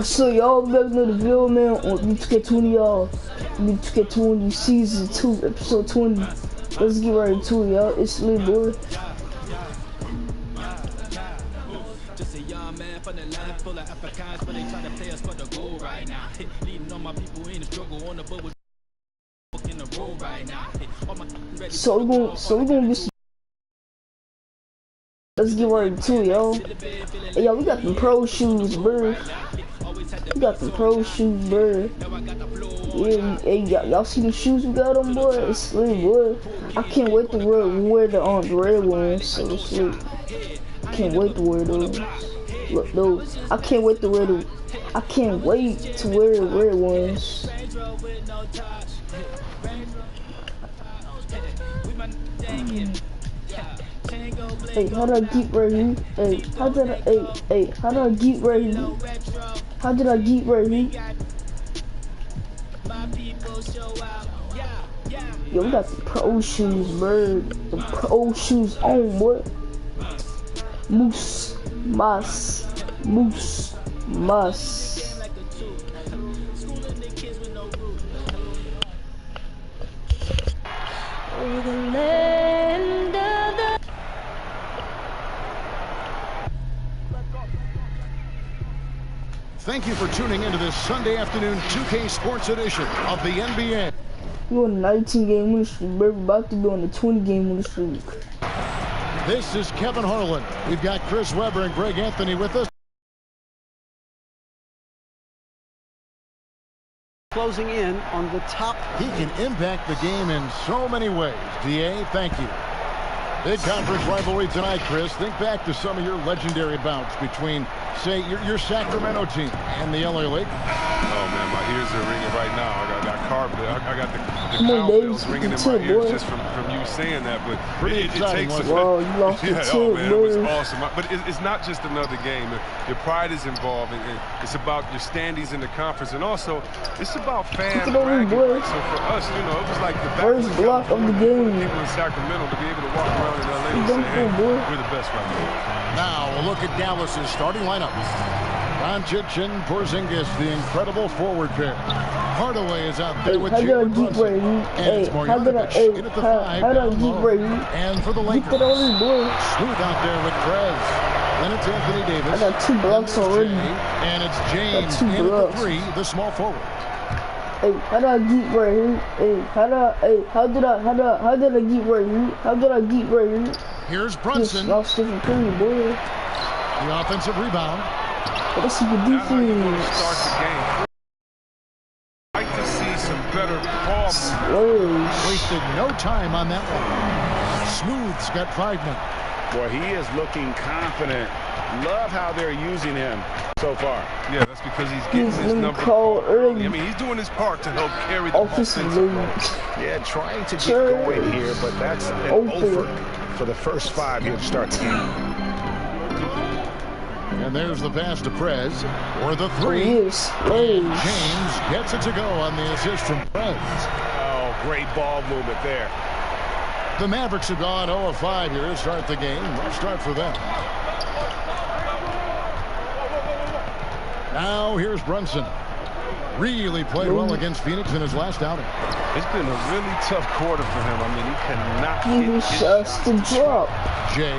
So y'all back to the video, man, on B2K20, y'all. B2K20 season 2, episode 20. Let's get right into it, y'all. It's lit, boy. Just a young man from the land full of Africans, but they try to play us for the goal right now. Leading all my people in the struggle on the boat in the road right now. So we're gonna get. Let's get right into it, y'all. Hey, y'all, we got them pro shoes, bro. We got them pro shoes, bro. Yeah, hey, y'all see the shoes we got on, boy? It's lit, boy. I can't wait to wear the red ones, so it's lit. Can't wait to wear those. Look, those. I can't wait to wear the red ones. Hey, how did I get right here? Hey, how did I get right here? How did I get right here? Yo, we got the pro shoes, bro. The pro shoes on, boy. Moose, mas. Over the land of the. Thank you for tuning into this Sunday afternoon 2K Sports edition of the NBA. We're on the 19-game winning streak, we're about to be on the 20-game winning streak. This is Kevin Harlan. We've got Chris Webber and Greg Anthony with us. Closing in on the top. He can impact the game in so many ways. DA, thank you. Big conference rivalry tonight, Chris. Think back to some of your legendary bouts between, say, your Sacramento team and the LA Lakers. Oh, man, my ears are ringing right now. I got carpet. I got the cowbells ringing in my ears just from you saying that. But it takes a Whoa, you lost the tip, oh, man, it was awesome. But it's not just another game. Your pride is involved. And it's about your standings in the conference. And also, it's about fan bragging. Right? So for us, you know, it was like the first block of the game. People in Sacramento to be able to walk around in LA and say, hey, we're the best right now. Now, a look at Dallas's starting lineup. Doncic and Porzingis, the incredible forward pair. Hardaway is out there with Jalen Brunson. And it's Marjanovic in at the 5 down low. And for the Lakers, Smooth out there with Prez. Then it's Anthony Davis. I got 2 blocks already. And it's James in at the 3, the small forward. Hey, how did I get right here? Hey, how did I get right here? How did I get right here? Here's Brunson. Lost Stephen Curry, boy. The offensive rebound. That's a good defense. Start the game. I'd like to see some better ball. Wasted no time on that one. Smooth, Scott Friedman. Boy, he is looking confident. Love how they're using him so far. Yeah, that's because he's getting his number called early. I mean, he's doing his part to help carry the offensive ball. Yeah, trying to get going here, but that's an over for the first 5 here to start the game. And there's the pass to Prez for the 3. James gets it to go on the assist from Prez. Oh, great ball movement there. The Mavericks have gone 0 of 5 here to start the game. Rough start for them. Now here's Brunson. Really played well against Phoenix in his last outing. It's been a really tough quarter for him. I mean, he cannot get his shots to drop. Jay,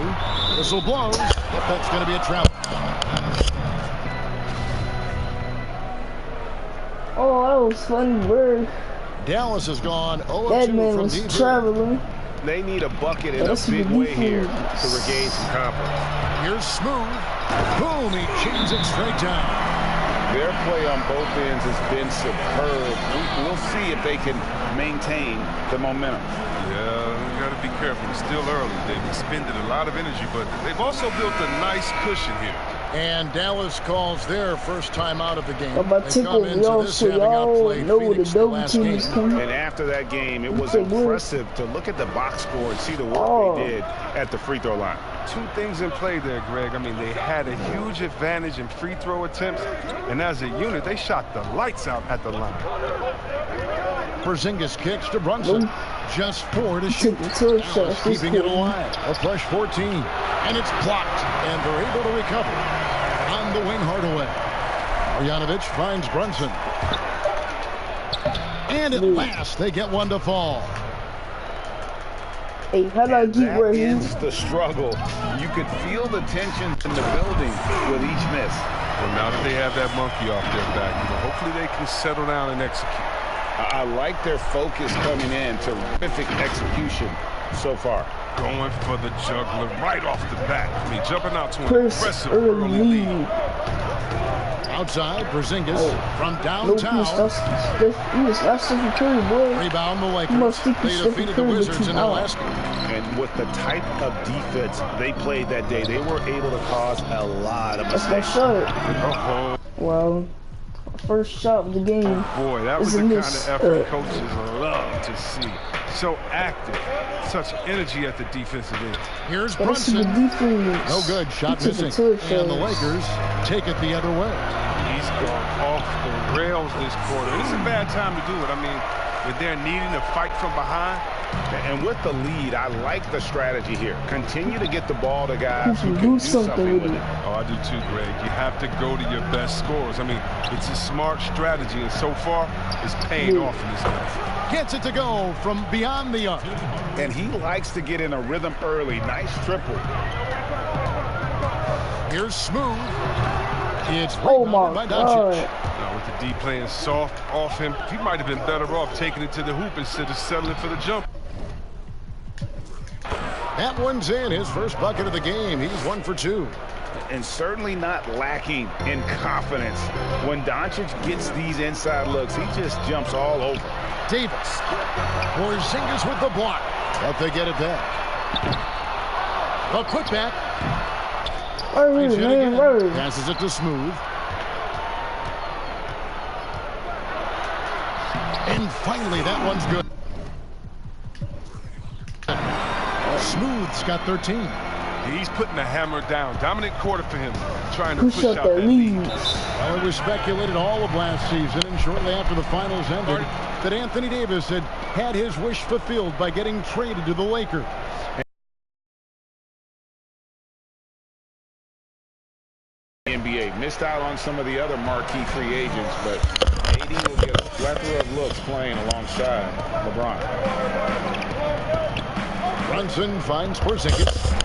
whistle blows, but that's going to be a travel. Oh, that was funny, bird. Dallas has gone 0 that 2 man from was deep. traveling. They need a bucket in a big way here to regain some confidence. Here's Smooth. Boom, he chains it straight down. Their play on both ends has been superb. We'll see if they can maintain the momentum. Yeah, we got to be careful. It's still early. They've expended a lot of energy, but they've also built a nice cushion here. And Dallas calls their first time out of the game. I'm about to take over y'all so y'all know the double team is coming. And after that game, it was impressive to look at the box score and see the work they did at the free throw line. 2 things in play there, Greg. I mean, they had a huge advantage in free throw attempts, and as a unit, they shot the lights out at the line. Porzingis kicks to Brunson. Just 4 to shoot. Keeping it alive. A fresh 14. And it's blocked, and they're able to recover. On the wing, Hardaway. Marjanovic finds Brunson. And at last, they get one to fall. Hey, how do I get where he ends the struggle. You could feel the tension in the building with each miss. Well, now that they have that monkey off their back, hopefully they can settle down and execute. I like their focus coming in. Terrific execution so far. Going for the juggler right off the bat. I mean, jumping out to an Chris impressive early lead. Outside, Porzingis from downtown. That's Stephen Curry, boy. Rebound the Lakers. They defeated the Wizards in their last game. And with the type of defense they played that day, they were able to cause a lot of mistakes. That's that shot. Well, first shot of the game. Boy, that was the kind of effort coaches love to see. So active, such energy at the defensive end. Here's Brunson. No good, shot missing. And the Lakers take it the other way. He's gone off the rails this quarter. It's a bad time to do it. I mean, if they're needing to fight from behind. And with the lead, I like the strategy here. Continue to get the ball to guys who can do something with it. Oh, I do too, Greg. You have to go to your best scorers. I mean, it's a smart strategy, and so far, it's paying off in this game. Gets it to go from beyond the arc. And he likes to get in a rhythm early. Nice triple. Here's Smooth. It's my by God. Now with the D playing soft off him, he might have been better off taking it to the hoop instead of settling for the jump. That one's in. His first bucket of the game. He's 1 for 2. And certainly not lacking in confidence. When Doncic gets these inside looks, he just jumps all over. Davis. Porzingis with the block. But they get it back. A quick back. Passes it to Smooth. And finally, that one's good. Smooth's got 13. He's putting the hammer down. Dominant quarter for him, trying to push out that lead. Well, it was speculated all of last season and shortly after the finals ended that Anthony Davis had his wish fulfilled by getting traded to the Lakers. NBA missed out on some of the other marquee free agents, but AD will get a plethora of looks playing alongside LeBron. Brunson finds Porzingis.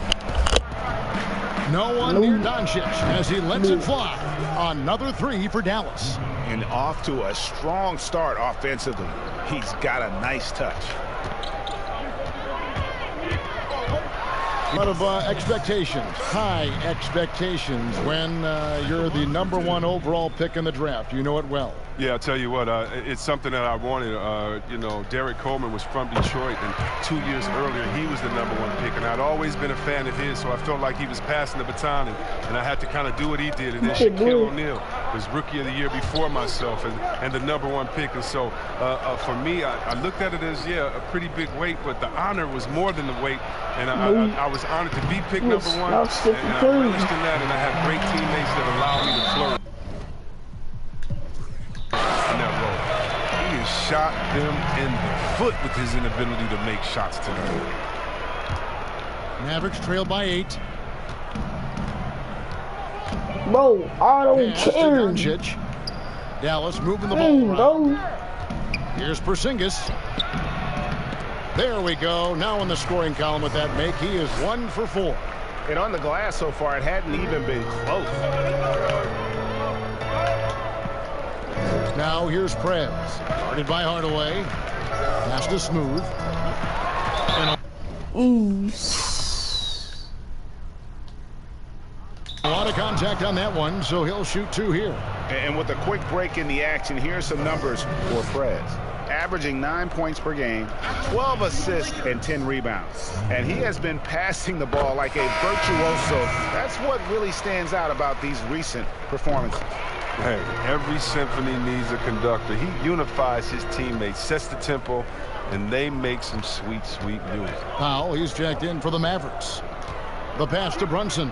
No one near Doncic as he lets it fly. Another 3 for Dallas. And off to a strong start offensively. He's got a nice touch. A lot of expectations, high expectations when you're the #1 overall pick in the draft. You know it well. Yeah, I'll tell you what, it's something that I wanted. You know, Derek Coleman was from Detroit, and 2 years earlier, he was the #1 pick. And I'd always been a fan of his, so I felt like he was passing the baton, and I had to kind of do what he did. And then Shaquille O'Neal was Rookie of the Year before myself and the #1 pick. And so for me, I looked at it as, yeah, a pretty big weight, but the honor was more than the weight. And I was honored to be picked #1, and I relished in that, and I had great teammates that allowed me to flourish. Shot them in the foot with his inability to make shots tonight. Mavericks trail by 8. Bro, I don't care. Doncic. Dallas moving the ball around. Here's Porzingis. There we go. Now in the scoring column with that make, he is 1 for 4. And on the glass so far, it hadn't even been close. Now here's Prez. Guarded by Hardaway. Pass to Smooth. A lot of contact on that one, so he'll shoot 2 here. And with a quick break in the action, here's some numbers for Prez. Averaging 9 points per game, 12 assists, and 10 rebounds. And he has been passing the ball like a virtuoso. That's what really stands out about these recent performances. Hey, every symphony needs a conductor. He unifies his teammates, sets the tempo, and they make some sweet, sweet music. Powell, he's checked in for the Mavericks. The pass to Brunson.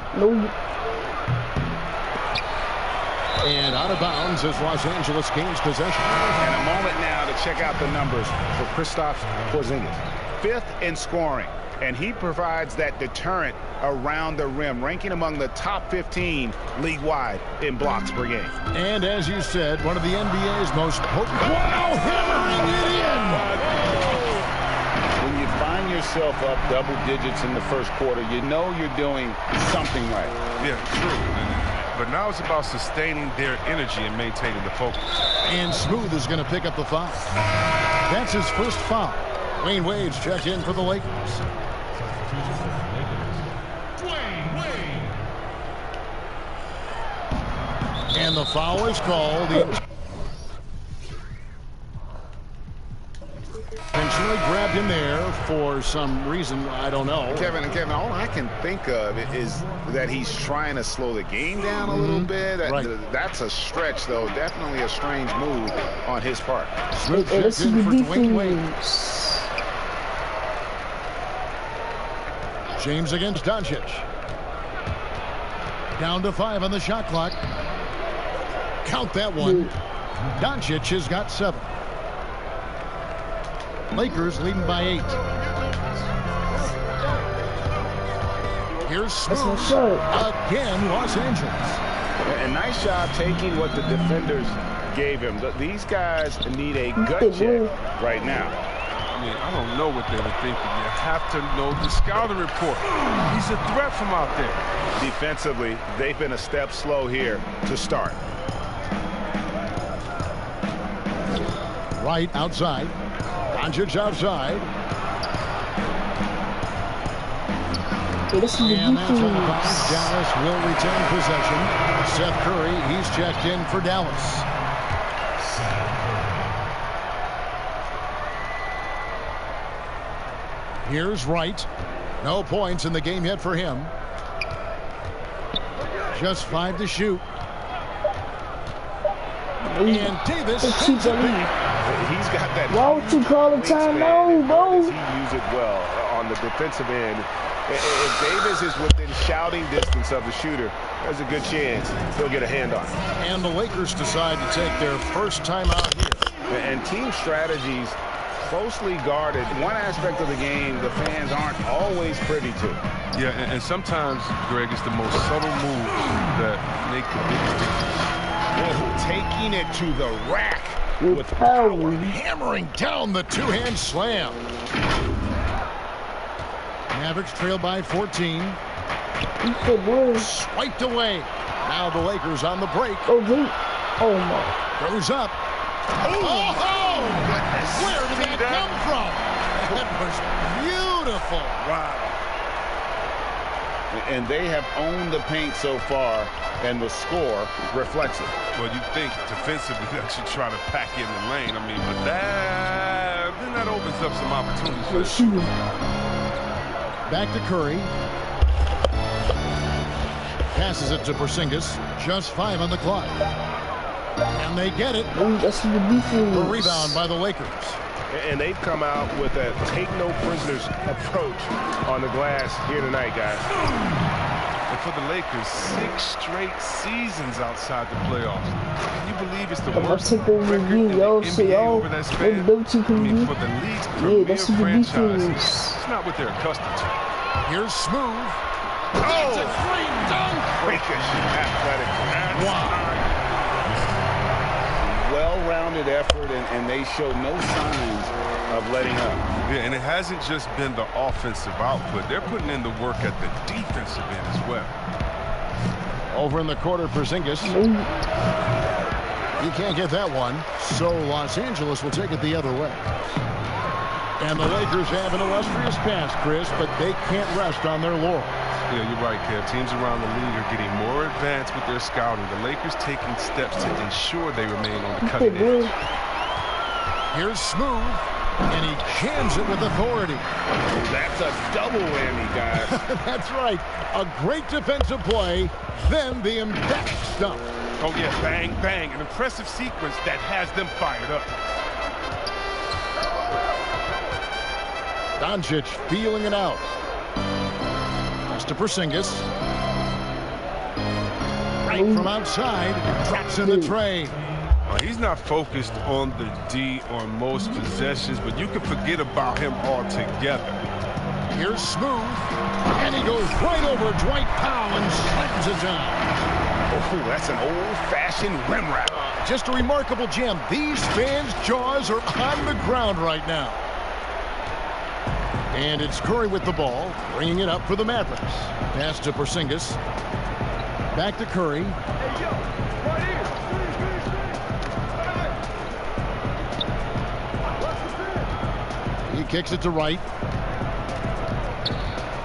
And out of bounds as Los Angeles gains possession. And a moment now to check out the numbers for Kristaps Porzingis. 5th in scoring, and he provides that deterrent around the rim, ranking among the top 15 league-wide in blocks per game. And as you said, one of the NBA's most potent. Wow, hammering it in! When you find yourself up double digits in the first quarter, you know you're doing something right. Yeah, true. But now it's about sustaining their energy and maintaining the focus. And Smooth is going to pick up the foul. That's his first foul. Dwyane Wade's checked in for the Lakers. And the foul is called. Intentionally grabbed him there for some reason, I don't know. Kevin, all I can think of is that he's trying to slow the game down a little bit. Right. That's a stretch, though. Definitely a strange move on his part. Smooth checked in for Dwyane Wade. James against Doncic. Down to 5 on the shot clock. Count that one. Doncic has got 7. Lakers leading by 8. Here's Smooth. Again, Los Angeles. And nice job taking what the defenders gave him. These guys need a gut check right now. I mean, I don't know what they were thinking. You have to know the scouting report. He's a threat from out there. Defensively, they've been a step slow here to start. Right outside. Doncic outside. And that's on the defense. Dallas will retain possession. Seth Curry, he's checked in for Dallas. Here's Wright. No points in the game yet for him. Just 5 to shoot. And Davis. He's got that. Why would you call a timeout, bro? He used it well on the defensive end. If Davis is within shouting distance of the shooter, there's a good chance he'll get a hand on it. And the Lakers decide to take their first timeout here. And team strategies closely guarded. One aspect of the game the fans aren't always privy to. Yeah, and sometimes, Greg, it's the most subtle moves that make the biggest difference. Taking it to the rack with power, hammering down the two-hand slam. Mavericks trail by 14. Swiped away. Now the Lakers on the break. Oh my. Goes up. Oh! Where did that come from? That was beautiful. Wow. And they have owned the paint so far, and the score reflects it. Well, you think defensively that you try to pack in the lane. I mean, but that opens up some opportunities for the shooter. Back to Curry. Passes it to Porzingis. Just 5 on the clock. And they get it. A rebound by the Lakers. And they've come out with a take-no-prisoners approach on the glass here tonight, guys. And for the Lakers, 6 straight seasons outside the playoffs. Can you believe it's the worst record in the NBA over that span? I mean, for the league's premier franchise, it's not what they're accustomed to. Here's Smooth. Oh! It's a great dunk! Freakish athletic. Wow. Well-rounded effort, and they show no signs of letting up. Yeah, and it hasn't just been the offensive output. They're putting in the work at the defensive end as well. Over in the quarter, Porzingis. You can't get that one, so Los Angeles will take it the other way. And the Lakers have an illustrious past, Chris, but they can't rest on their laurels. Yeah, you're right, Kev. Teams around the league are getting more advanced with their scouting. The Lakers taking steps to ensure they remain on the cutting edge. Here's Smooth, and he jams it with authority. That's a double whammy, guys. That's right. A great defensive play, then the emphatic stump. Oh, yeah, bang, bang. An impressive sequence that has them fired up. Doncic feeling it out. To Porzingis. Right from outside, drops in the tray. He's not focused on the D on most possessions, but you can forget about him altogether. Here's Smooth, and he goes right over Dwight Powell and slams it down. Oh, that's an old-fashioned rim wrap. Just a remarkable gem. These fans' jaws are on the ground right now. And it's Curry with the ball, bringing it up for the Mavericks. Pass to Porzingis. Back to Curry. He kicks it to Wright.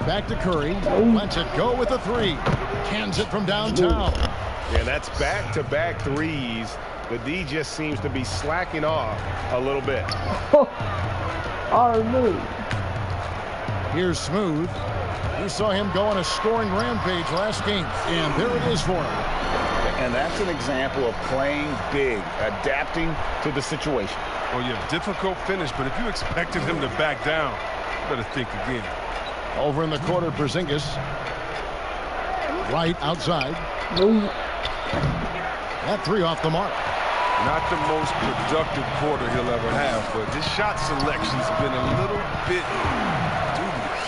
Back to Curry. Lets it go with a three. Cans it from downtown. Yeah, that's back-to-back threes. The D just seems to be slacking off a little bit. Here's Smooth. We saw him go on a scoring rampage last game, and there it is for him. And that's an example of playing big, adapting to the situation. Oh, yeah, difficult finish, but if you expected him to back down, you better think again. Over in the corner, Porzingis. Right outside. That three off the mark. Not the most productive quarter he'll ever have, but his shot selection's been a little bit dubious.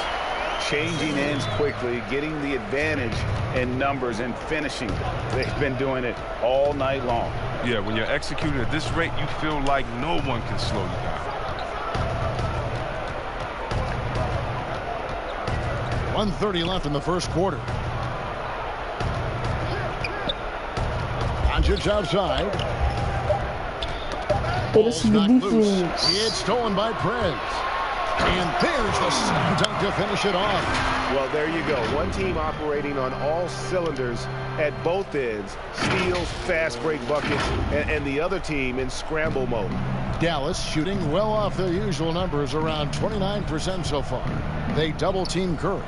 Changing ends quickly, getting the advantage in numbers and finishing. They've been doing it all night long. Yeah, when you're executing at this rate, you feel like no one can slow you down. 1:30 left in the first quarter. Doncic outside. Ball's knocked loose. It's stolen by Prez. And there's the slam dunk to finish it off. Well, there you go. One team operating on all cylinders at both ends. Steals, fast break buckets, and the other team in scramble mode. Dallas shooting well off their usual numbers, around 29% so far. They double team Curry.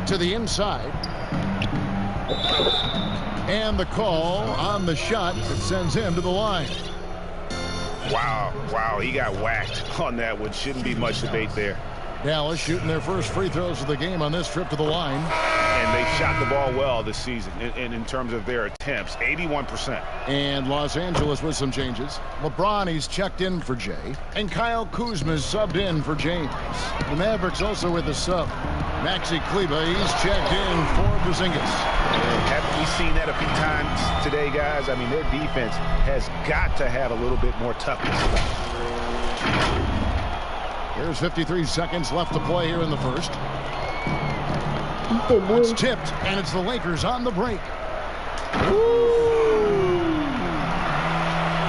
To the inside. And the call on the shot that sends him to the line. Wow, he got whacked on that one. Shouldn't be much debate there. Dallas shooting their first free throws of the game on this trip to the line. And they shot the ball well this season in terms of their attempts, 81%. And Los Angeles with some changes. LeBron, he's checked in for Jay. And Kyle Kuzma's subbed in for James. The Mavericks also with a sub. Maxi Kleber, he's checked in for Porzingis. Haven't we seen that a few times today, guys? I mean, their defense has got to have a little bit more toughness about it. Here's 53 seconds left to play here in the first. It's tipped, and it's the Lakers on the break.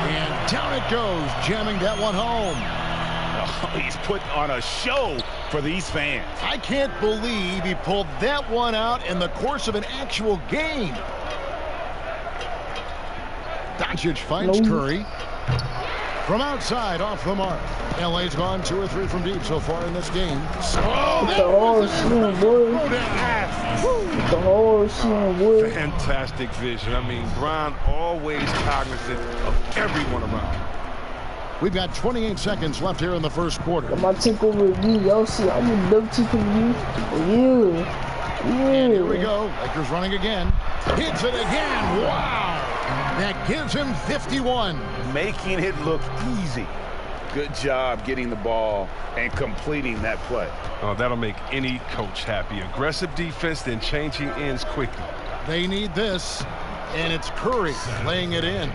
And down it goes, jamming that one home. Oh, he's putting on a show for these fans. I can't believe he pulled that one out in the course of an actual game. Doncic finds Curry. From outside, off the mark. LA's gone 2 or 3 from deep so far in this game. Fantastic vision. I mean, Bron always cognizant of everyone around. We've got 28 seconds left here in the first quarter. I'm gonna take over you, y'all see. I'm gonna double team you. And here we go. Lakers running again. Hits it again. Wow. That gives him 51. Making it look easy. Good job getting the ball and completing that play. Oh, that'll make any coach happy. Aggressive defense, then changing ends quickly. They need this, and it's Curry laying it in.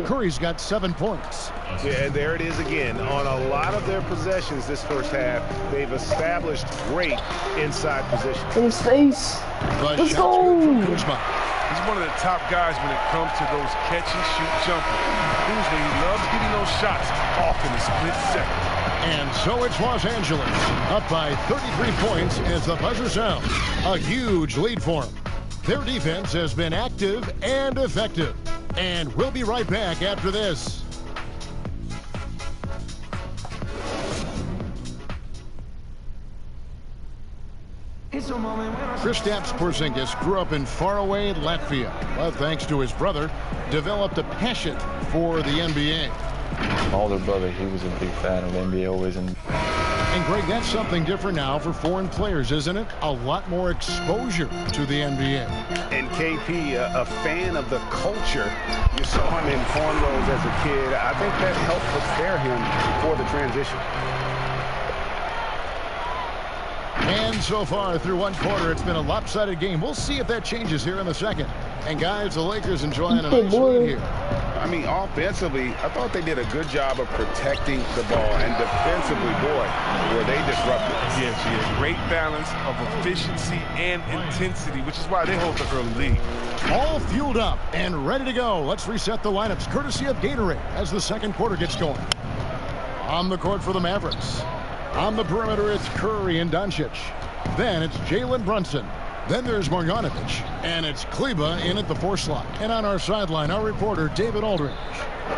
Curry's got 7 points. Yeah, and there it is again. On a lot of their possessions this first half, they've established great inside position. In his face. Let's go. He's one of the top guys when it comes to those catch-and-shoot jumpers. Kuzma, he loves getting those shots off in a split second. And so it's Los Angeles, up by 33 points as the buzzer sounds. A huge lead for them. Their defense has been active and effective. And we'll be right back after this. Kristaps Porzingis grew up in faraway Latvia, but thanks to his brother, developed a passion for the NBA. My older brother, he was a big fan of the NBA always, and And Greg, that's something different now for foreign players, isn't it? A lot more exposure to the NBA. And KP, a fan of the culture. You saw him in cornrows as a kid. I think that helped prepare him for the transition. And so far through one quarter, it's been a lopsided game. We'll see if that changes here in the second. And guys, the Lakers enjoying a nice lead here. I mean, offensively, I thought they did a good job of protecting the ball. And defensively, boy, were they disruptive. Yes, great balance of efficiency and intensity, which is why they hold the early lead. All fueled up and ready to go. Let's reset the lineups, courtesy of Gatorade, as the second quarter gets going. On the court for the Mavericks. On the perimeter, it's Curry and Doncic. Then it's Jalen Brunson. Then there's Marjanovic. And it's Kleber in at the 4 slot. And on our sideline, our reporter, David Aldridge.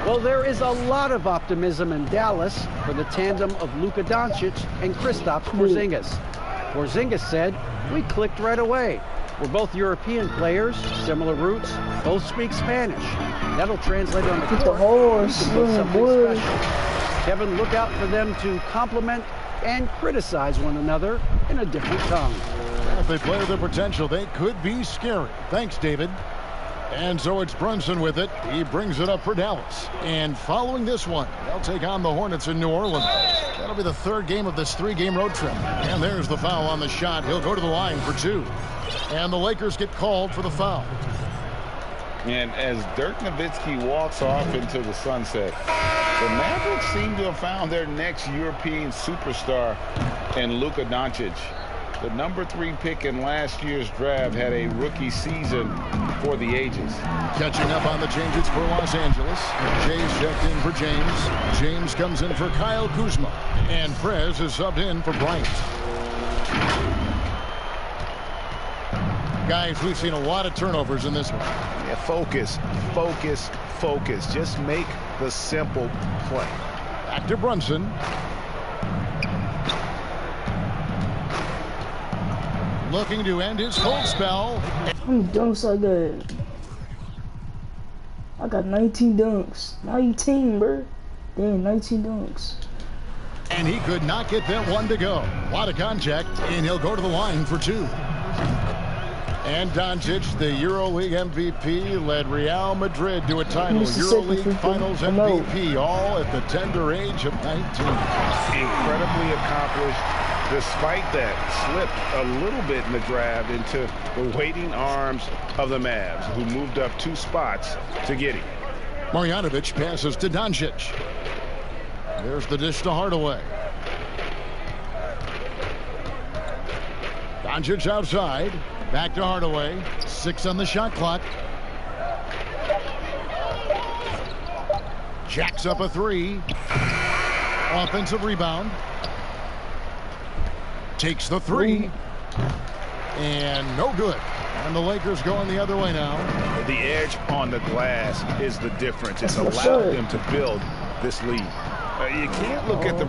Well, there is a lot of optimism in Dallas for the tandem of Luka Doncic and Kristaps Porzingis. Porzingis said, "We clicked right away. We're both European players, similar roots, both speak Spanish. That'll translate on the court. the horse, We can put something boy. special." Kevin, look out for them to compliment and criticize one another in a different tongue. If they play to their potential, they could be scary. Thanks, David. And so it's Brunson with it. He brings it up for Dallas. And following this one, they'll take on the Hornets in New Orleans. That'll be the third game of this 3-game road trip. And there's the foul on the shot. He'll go to the line for 2. And the Lakers get called for the foul. And as Dirk Nowitzki walks off into the sunset, the Mavericks seem to have found their next European superstar in Luka Doncic. The number 3 pick in last year's draft had a rookie season for the ages. Catching up on the changes for Los Angeles. Jay's checked in for James. James comes in for Kyle Kuzma. And Prez is subbed in for Bryant. Guys, we've seen a lot of turnovers in this one. Yeah, focus, focus, focus. Just make the simple play. Back to Brunson. Looking to end his cold spell. I'm dunks so good. I got 19 dunks. 19, bro. Damn, 19 dunks. And he could not get that one to go. A lot of contact, and he'll go to the line for 2. And Doncic, the EuroLeague MVP, led Real Madrid to a title. EuroLeague Finals MVP, all at the tender age of 19. Incredibly accomplished. Despite that, slipped a little bit in the draft into the waiting arms of the Mavs, who moved up 2 spots to get him. Marjanovic passes to Doncic. There's the dish to Hardaway. Doncic outside. Back to Hardaway. 6 on the shot clock. Jacks up a 3. Offensive rebound. Takes the 3. And no good. And the Lakers going the other way now. The edge on the glass is the difference. It's allowed them to build this lead. You can't look at the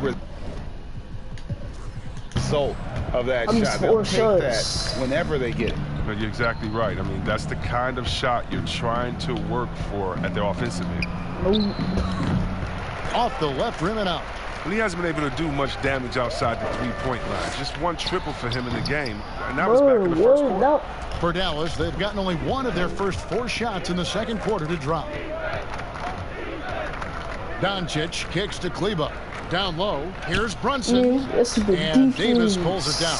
result of that shot. They'll take that whenever they get it. No, you're exactly right. I mean, that's the kind of shot you're trying to work for at the offensive end. Off the left rim and out. Well, he hasn't been able to do much damage outside the 3-point line. Just 1 triple for him in the game. And that was back in the first quarter. For Dallas, they've gotten only 1 of their first 4 shots in the second quarter to drop. Doncic kicks to Kleber. Down low. Here's Brunson. And Davis pulls it down.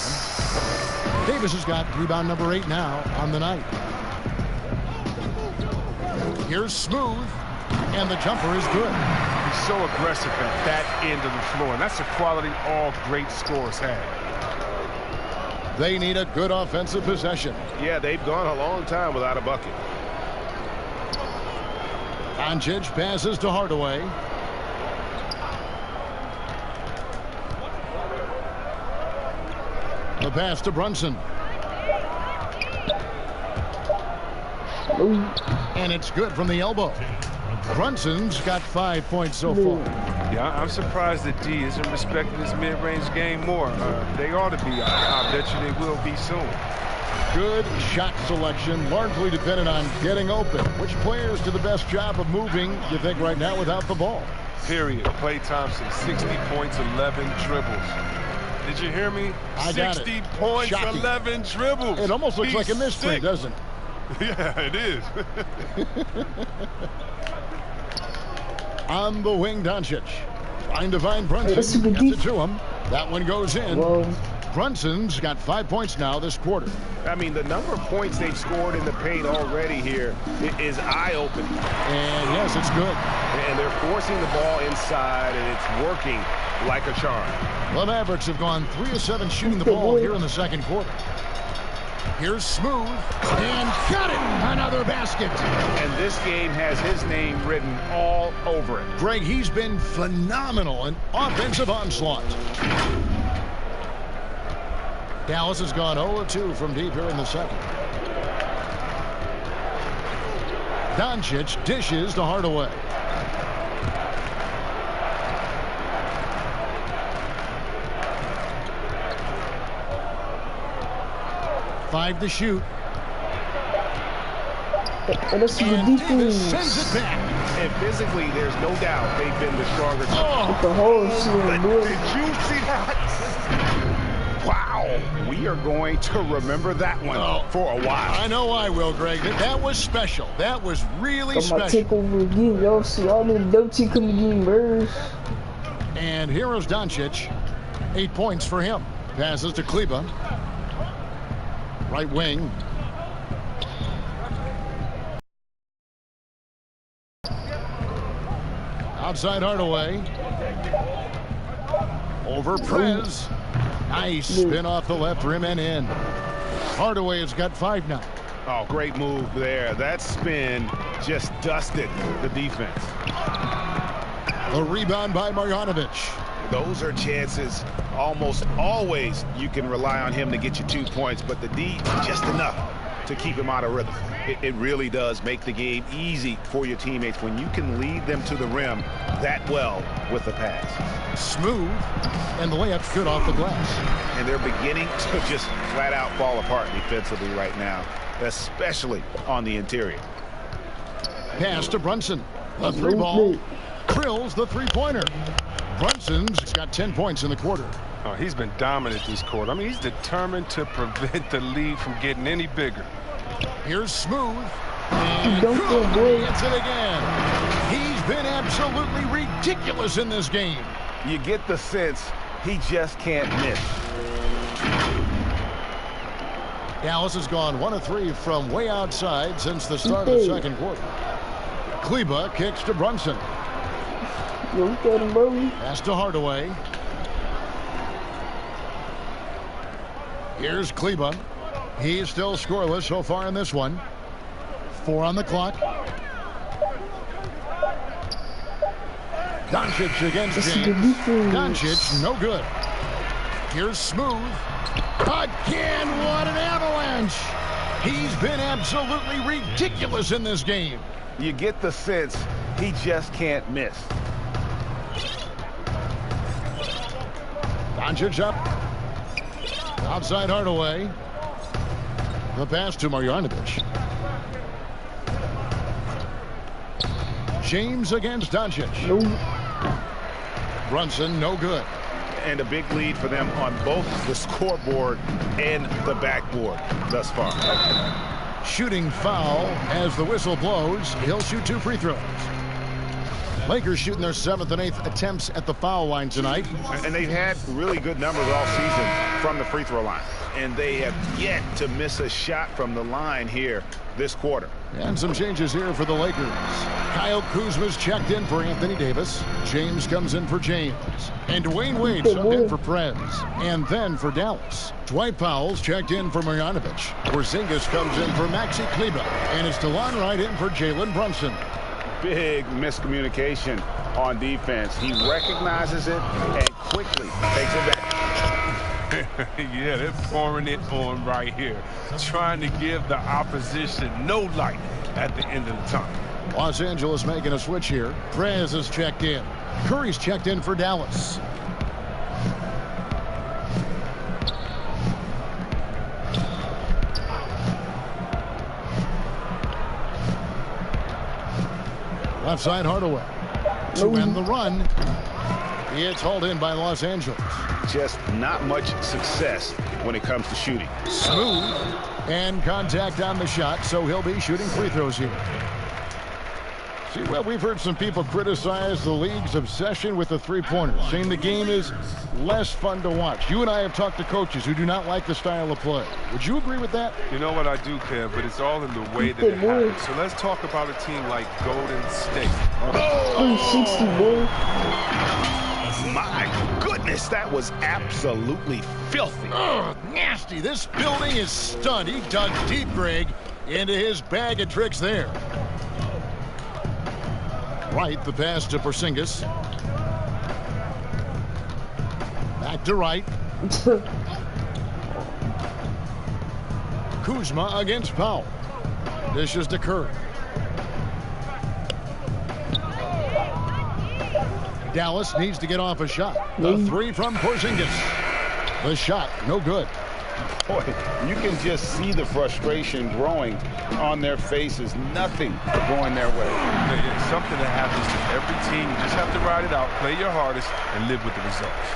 Davis has got rebound number 8 now on the night. Here's Smooth. And the jumper is good. He's so aggressive at that end of the floor. And that's a quality all great scorers have. They need a good offensive possession. Yeah, they've gone a long time without a bucket. Doncic passes to Hardaway. The pass to Brunson. And it's good from the elbow. Brunson's got 5 points so far. Yeah, I'm surprised that D isn't respecting his mid-range game more. They ought to be. I bet you they will be soon. Good shot selection, largely dependent on getting open. Which players do the best job of moving, you think, right now without the ball? Period. Klay Thompson, 60 points, 11 dribbles. Did you hear me? I got 60 it. points, Shocking. 11 dribbles. It almost looks like a mystery, sick. doesn't it? Yeah, it is. On the wing, Doncic. Trying to find Brunson. Gets it to him. That one goes in. Whoa. Brunson's got 5 points now this quarter. I mean, the number of points they've scored in the paint already here is eye-opening. And yes, it's good. And they're forcing the ball inside, and it's working like a charm. The Mavericks have gone 3 of 7 shooting the ball here in the second quarter. Here's Smooth, and got it! Another basket. And this game has his name written all over it. Greg, he's been phenomenal in offensive onslaught. Dallas has gone 0-2 from deep here in the second. Doncic dishes to Hardaway. Five to shoot. And this is the defense. Sends it back. And physically, there's no doubt they've been the stronger team. Oh, The whole shit, boy. Did you see that? Wow. We are going to remember that one for a while. I know I will, Greg. That was special. That was really I'm about to special. take over again. Y'all see all the dirty coming again, bro. And here is Doncic. 8 points for him. Passes to Kleba. Right wing. Outside Hardaway. Over Prez. Nice spin off the left rim and in. Hardaway has got 5 now. Oh, great move there. That spin just dusted the defense. A rebound by Marjanovic. Those are chances. Almost always you can rely on him to get you 2 points, but the D just enough to keep him out of rhythm. It really does make the game easy for your teammates when you can lead them to the rim that well with the pass. Smooth, and the layup's good off the glass. And they're beginning to just flat out fall apart defensively right now, especially on the interior. Pass to Brunson. The 3 ball. Drills the 3-pointer. Brunson's got 10 points in the quarter. Oh, he's been dominant this quarter. I mean, he's determined to prevent the lead from getting any bigger. Here's Smooth. And Don't go, boy. gets it again. He's been absolutely ridiculous in this game. You get the sense he just can't miss. Dallas has gone 1 of 3 from way outside since the start of the second quarter. Kleba kicks to Brunson. Yo, we got him, bro. Pass to Hardaway. Here's Kleba. He's still scoreless so far in this one. 4 on the clock. Doncic against James. Doncic, no good. Here's Smooth. Again, what an avalanche. He's been absolutely ridiculous in this game. You get the sense he just can't miss. Doncic up. Outside Hardaway. The pass to Marjanovic. James against Doncic. Brunson, no good. And a big lead for them on both the scoreboard and the backboard thus far. Shooting foul as the whistle blows. He'll shoot 2 free throws. Lakers shooting their 7th and 8th attempts at the foul line tonight. And they've had really good numbers all season from the free throw line. And they have yet to miss a shot from the line here this quarter. And some changes here for the Lakers. Kyle Kuzma's checked in for Anthony Davis. James comes in for James. And Dwayne Wade subbed in for Prez. And then for Dallas, Dwight Powell's checked in for Marjanovic. Porzingis comes in for Maxi Kleba. And it's DeLon Wright in for Jalen Brunson. Big miscommunication on defense. He recognizes it and quickly takes it back. Yeah, they're pouring it on right here, trying to give the opposition no light at the end of the tunnel. Los Angeles making a switch here. Prez is checked in. Curry's checked in for Dallas. Left side Hardaway. to end the run. It's hauled in by Los Angeles. Just not much success when it comes to shooting. Smooth. And contact on the shot, so he'll be shooting free throws here. See, well, we've heard some people criticize the league's obsession with the three-pointer, saying the game is less fun to watch. You and I have talked to coaches who do not like the style of play. Would you agree with that? You know what, I do, Kev, but it's all in the way that it happens. So let's talk about a team like Golden State. 360, boy. My goodness, that was absolutely filthy. Oh, nasty. This building is stunned. He dug deep, Greg, into his bag of tricks there. Right, the pass to Porzingis. Back to Wright. Kuzma against Powell. Dishes to Curry. Dallas needs to get off a shot. The three from Porzingis. The shot, no good. Boy, you can just see the frustration growing on their faces. Nothing going their way. It's something that happens to every team. You just have to ride it out, play your hardest, and live with the results.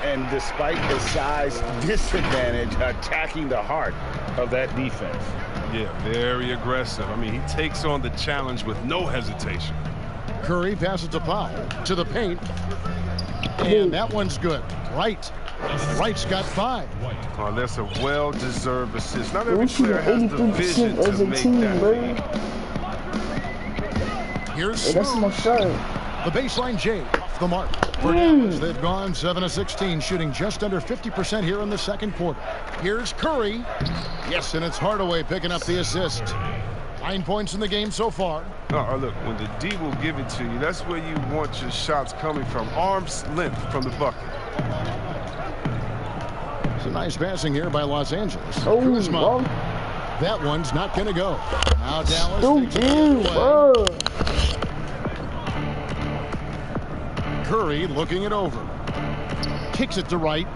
And despite the size disadvantage, attacking the heart of that defense. Yeah, very aggressive. I mean, he takes on the challenge with no hesitation. Curry passes to Powell, to the paint. And that one's good. Right. Wright's got 5. Oh, that's a well-deserved assist. Not every player has the vision as to a make team, that bro. lead. Here's Hey, that's my shirt. the baseline J off the mark. For Dallas, they've gone 7 of 16, shooting just under 50% here in the second quarter. Here's Curry. Yes, and it's Hardaway picking up the assist. 9 points in the game so far. Look, when the D will give it to you, that's where you want your shots coming from. Arm's length from the bucket. It's a nice passing here by Los Angeles. Oh, Kuzma. bro. That one's not going to go. Now Dallas takes it the Stupid, other bro. way. Curry looking it over. Kicks it to Wright.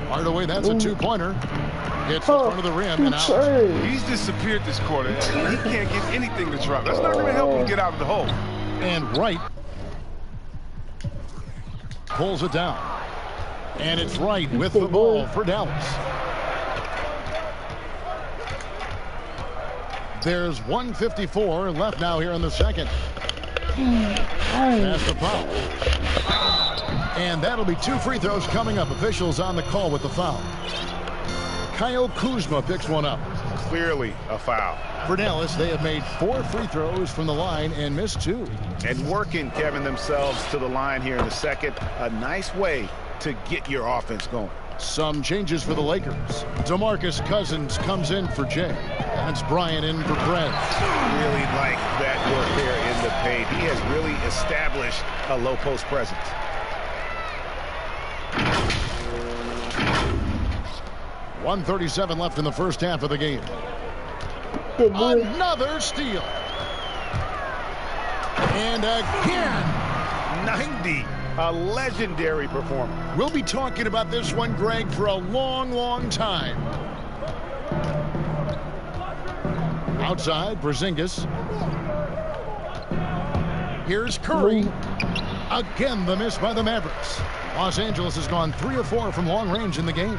Hardaway, that's a 2-pointer. Hits the front of the rim and out. He's disappeared this quarter. He can't get anything to drop. That's not going to help him get out of the hole. And Wright pulls it down. And it's Wright with the ball for Dallas. There's 1:54 left now here in the second. Pass to Powell. And that'll be 2 free throws coming up. Officials on the call with the foul. Kyle Kuzma picks one up. Clearly a foul. For Dallas, they have made 4 free throws from the line and missed 2. And working, Kevin, themselves to the line here in the second. A nice way to get your offense going. Some changes for the Lakers. DeMarcus Cousins comes in for Jay. That's Bryant in for Brett. Really like that work there in the paint. He has really established a low post presence. .137 left in the first half of the game. Another steal. And again. 90. A legendary performance. We'll be talking about this one, Greg, for a long, long time. Outside, Porzingis. Here's Curry. Again, the miss by the Mavericks. Los Angeles has gone 3 of 4 from long range in the game.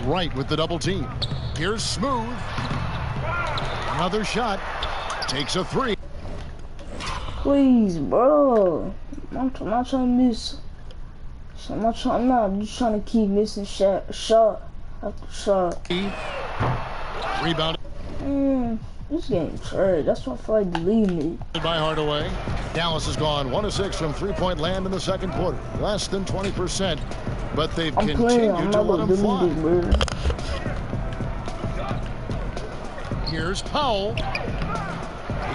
Right with the double team. Here's Smooth. Another shot. Takes a 3. Please, bro. I'm not trying to miss. I'm not just trying to keep missing shot after shot. Rebound. This game trash. That's why I feel like deleting it. By Hardaway. Dallas has gone 1 of 6 from 3-point land in the second quarter. Less than 20%. But they've continued to let them fly. Here's Powell.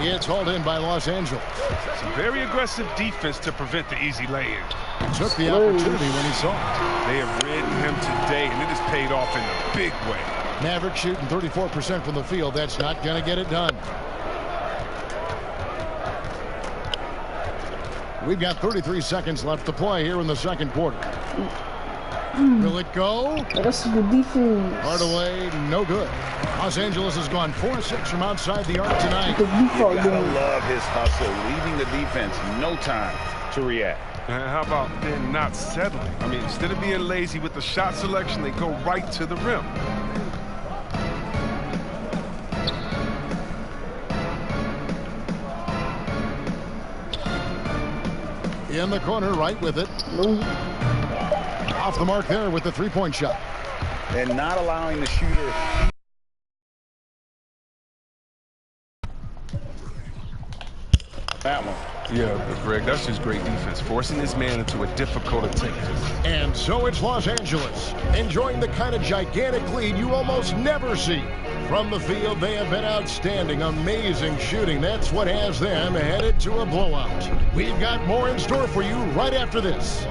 It's hauled in by Los Angeles. Some very aggressive defense to prevent the easy lay-in. Took the opportunity when he saw it. They have ridden him today, and it has paid off in a big way. Maverick shooting 34% from the field. That's not going to get it done. We've got 33 seconds left to play here in the second quarter. Will it go? That's a good defense. Hardaway, no good. Los Angeles has gone 4-6 from outside the arc tonight. You gotta love his hustle, leaving the defense no time to react. And how about then not settling? I mean, instead of being lazy with the shot selection, they go right to the rim. In the corner, right with it. Off the mark there with the three-point shot. And not allowing the shooter. That one. Yeah, Greg, that's just great defense, forcing this man into a difficult attempt. And so it's Los Angeles, enjoying the kind of gigantic lead you almost never see. From the field, they have been outstanding, amazing shooting. That's what has them headed to a blowout. We've got more in store for you right after this.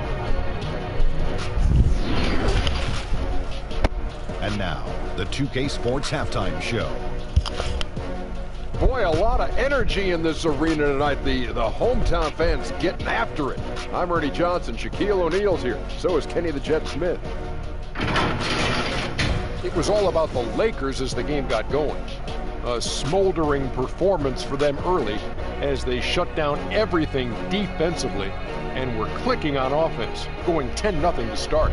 And now, the 2K Sports Halftime Show. Boy, a lot of energy in this arena tonight. The hometown fans getting after it. I'm Ernie Johnson. Shaquille O'Neal's here. So is Kenny the Jet Smith. It was all about the Lakers as the game got going. A smoldering performance for them early as they shut down everything defensively and were clicking on offense, going 10-0 to start.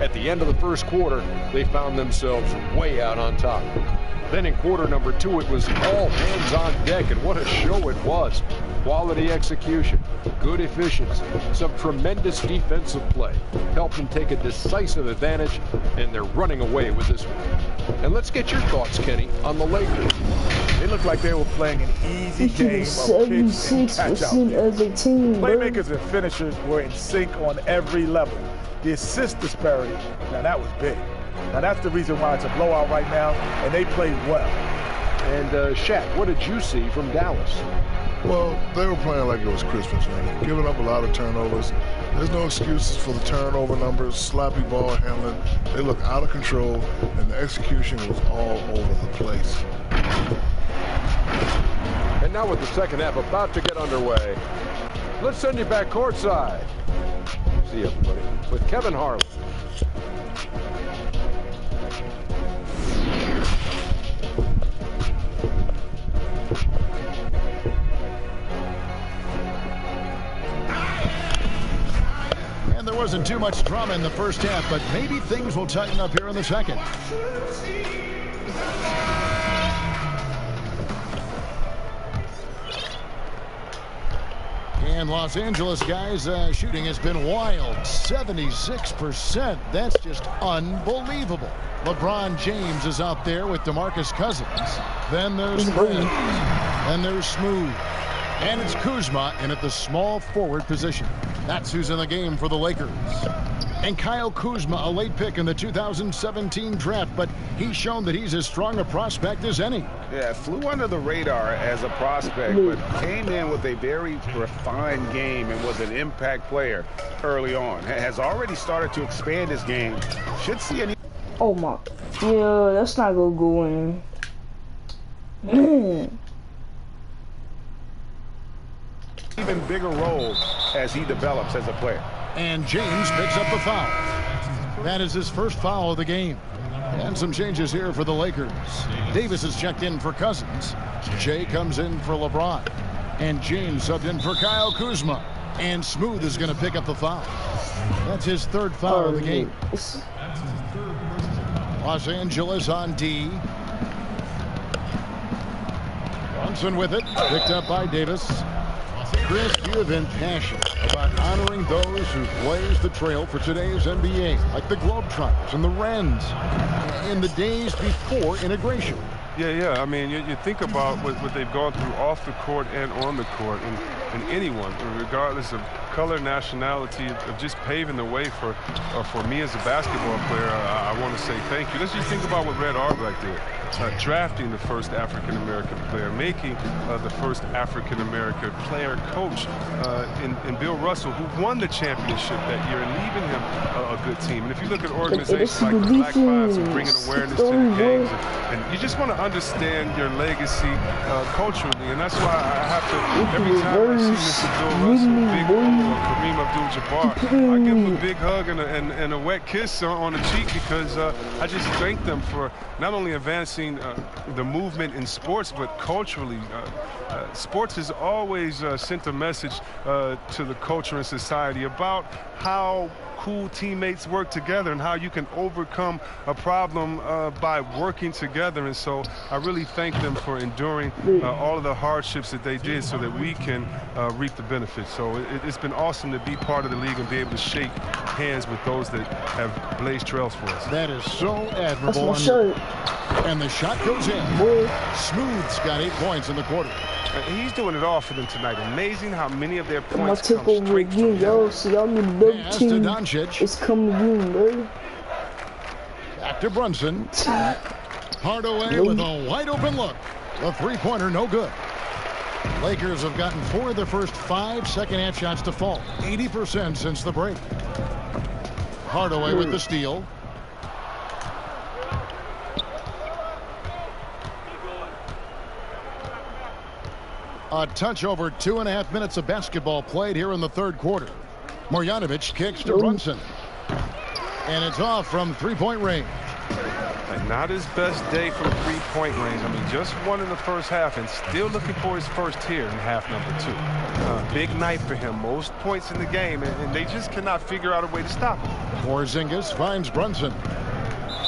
At the end of the first quarter, they found themselves way out on top. Then in quarter number 2, it was all hands on deck, and what a show it was. Quality execution, good efficiency, some tremendous defensive play helped them take a decisive advantage, and they're running away with this one. And let's get your thoughts, Kenny, on the Lakers. They looked like they were playing an easy game of 76% of the team. Playmakers and finishers were in sync on every level. The assist disparity, now that was big. Now that's the reason why it's a blowout right now, and they played well. And Shaq, what did you see from Dallas? Well, they were playing like it was Christmas, man. Giving up a lot of turnovers. There's no excuses for the turnover numbers, sloppy ball handling. They look out of control, and the execution was all over the place. And now with the second half about to get underway, let's send you back courtside. See you, everybody, with Kevin Harlan. There wasn't too much drama in the first half, but maybe things will tighten up here in the second. And Los Angeles guys, shooting has been wild. 76%. That's just unbelievable. LeBron James is out there with DeMarcus Cousins. Then there's Fred. Then there's Smooth. And it's Kuzma in at the small forward position. That's who's in the game for the Lakers. And Kyle Kuzma, a late pick in the 2017 draft, but he's shown that he's as strong a prospect as any. Yeah, flew under the radar as a prospect, but came in with a very refined game and was an impact player early on. Has already started to expand his game. Should see any... Oh my. Yeah, that's not gonna go in. Man. Even bigger role as he develops as a player. And James picks up the foul. That is his first foul of the game. And some changes here for the Lakers. Davis is checked in for Cousins. Jay comes in for LeBron. And James subbed in for Kyle Kuzma. And Smooth is going to pick up the foul. That's his third foul of the game. Los Angeles on D. Brunson with it. Picked up by Davis. Chris, you have been passionate about honoring those who blaze the trail for today's NBA, like the Globetrotters and the Wrens, in the days before integration. Yeah. I mean, you think about what they've gone through off the court and on the court, and anyone, regardless of color, nationality, of just paving the way for me as a basketball player. I want to say thank you. Let's just think about what Red Auerbach did. Drafting the first African-American player, making the first African-American player coach in Bill Russell, who won the championship that year, and leaving him a good team. And if you look at organizations like the Black Lives and bringing awareness to the games, and you just want to understand your legacy culturally, and that's why I have to, every time I see Mr. Bill Russell, big Kareem Abdul-Jabbar. I give him a big hug and a wet kiss on the cheek because I just thank them for not only advancing the movement in sports, but culturally. Sports has always sent a message to the culture and society about how cool teammates work together and how you can overcome a problem by working together. And so I really thank them for enduring all of the hardships that they did so that we can reap the benefits. So it's been awesome to be part of the league and be able to shake hands with those that have blazed trails for us. That is so admirable. That's my shirt. And the shot goes in. Smooth's got 8 points in the quarter. He's doing it all for them tonight. Amazing how many of their I'm points gonna take come over straight again, from yo. him. So y'all need to double Pass to team. Doncic. It's coming again, bro. Back to Brunson. Hardaway with a wide open look. The three-pointer, no good. Lakers have gotten 4 of their first 5 second-half shots to fall. 80% since the break. Hardaway with the steal. A touch over 2.5 minutes of basketball played here in the third quarter. Marjanovic kicks to Brunson. And it's off from three-point range. And not his best day from three-point range. I mean, just one in the first half and still looking for his first here in half number 2. Big night for him. Most points in the game, and they just cannot figure out a way to stop him. Porzingis finds Brunson.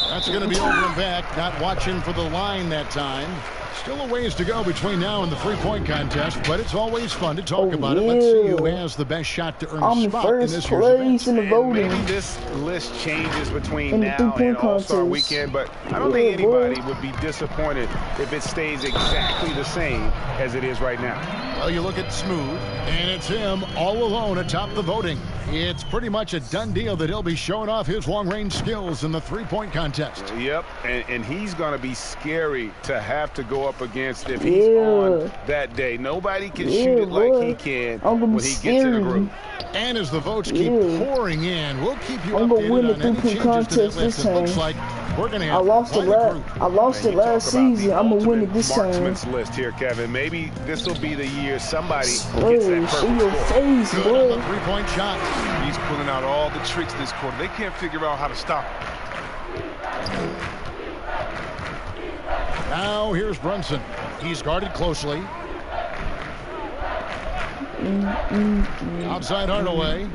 That's going to be over and back. Not watching for the line that time. Still a ways to go between now and the three-point contest, but it's always fun to talk about it. Let's see who has the best shot to earn a spot in this year's event. In the voting. Maybe this list changes between now and All-Star Weekend, but I don't think anybody would be disappointed if it stays exactly the same as it is right now. Well, you look at Smooth, and it's him all alone atop the voting. It's pretty much a done deal that he'll be showing off his long-range skills in the three-point contest. Yep, and he's going to be scary to have to go up against if he's on that day. Nobody can shoot it like he can when he gets in the group. And as the votes keep pouring in, we'll keep you updated on any changes contest to that list. It looks like we're going to have I lost it last season. I'm going to win it this time. Marksman's list here, Kevin. Maybe this will be the year somebody gets that see your perfect face, good on boy. the three-point shot. He's pulling out all the tricks this quarter. They can't figure out how to stop him. Now here's Brunson. He's guarded closely. Outside Hardaway.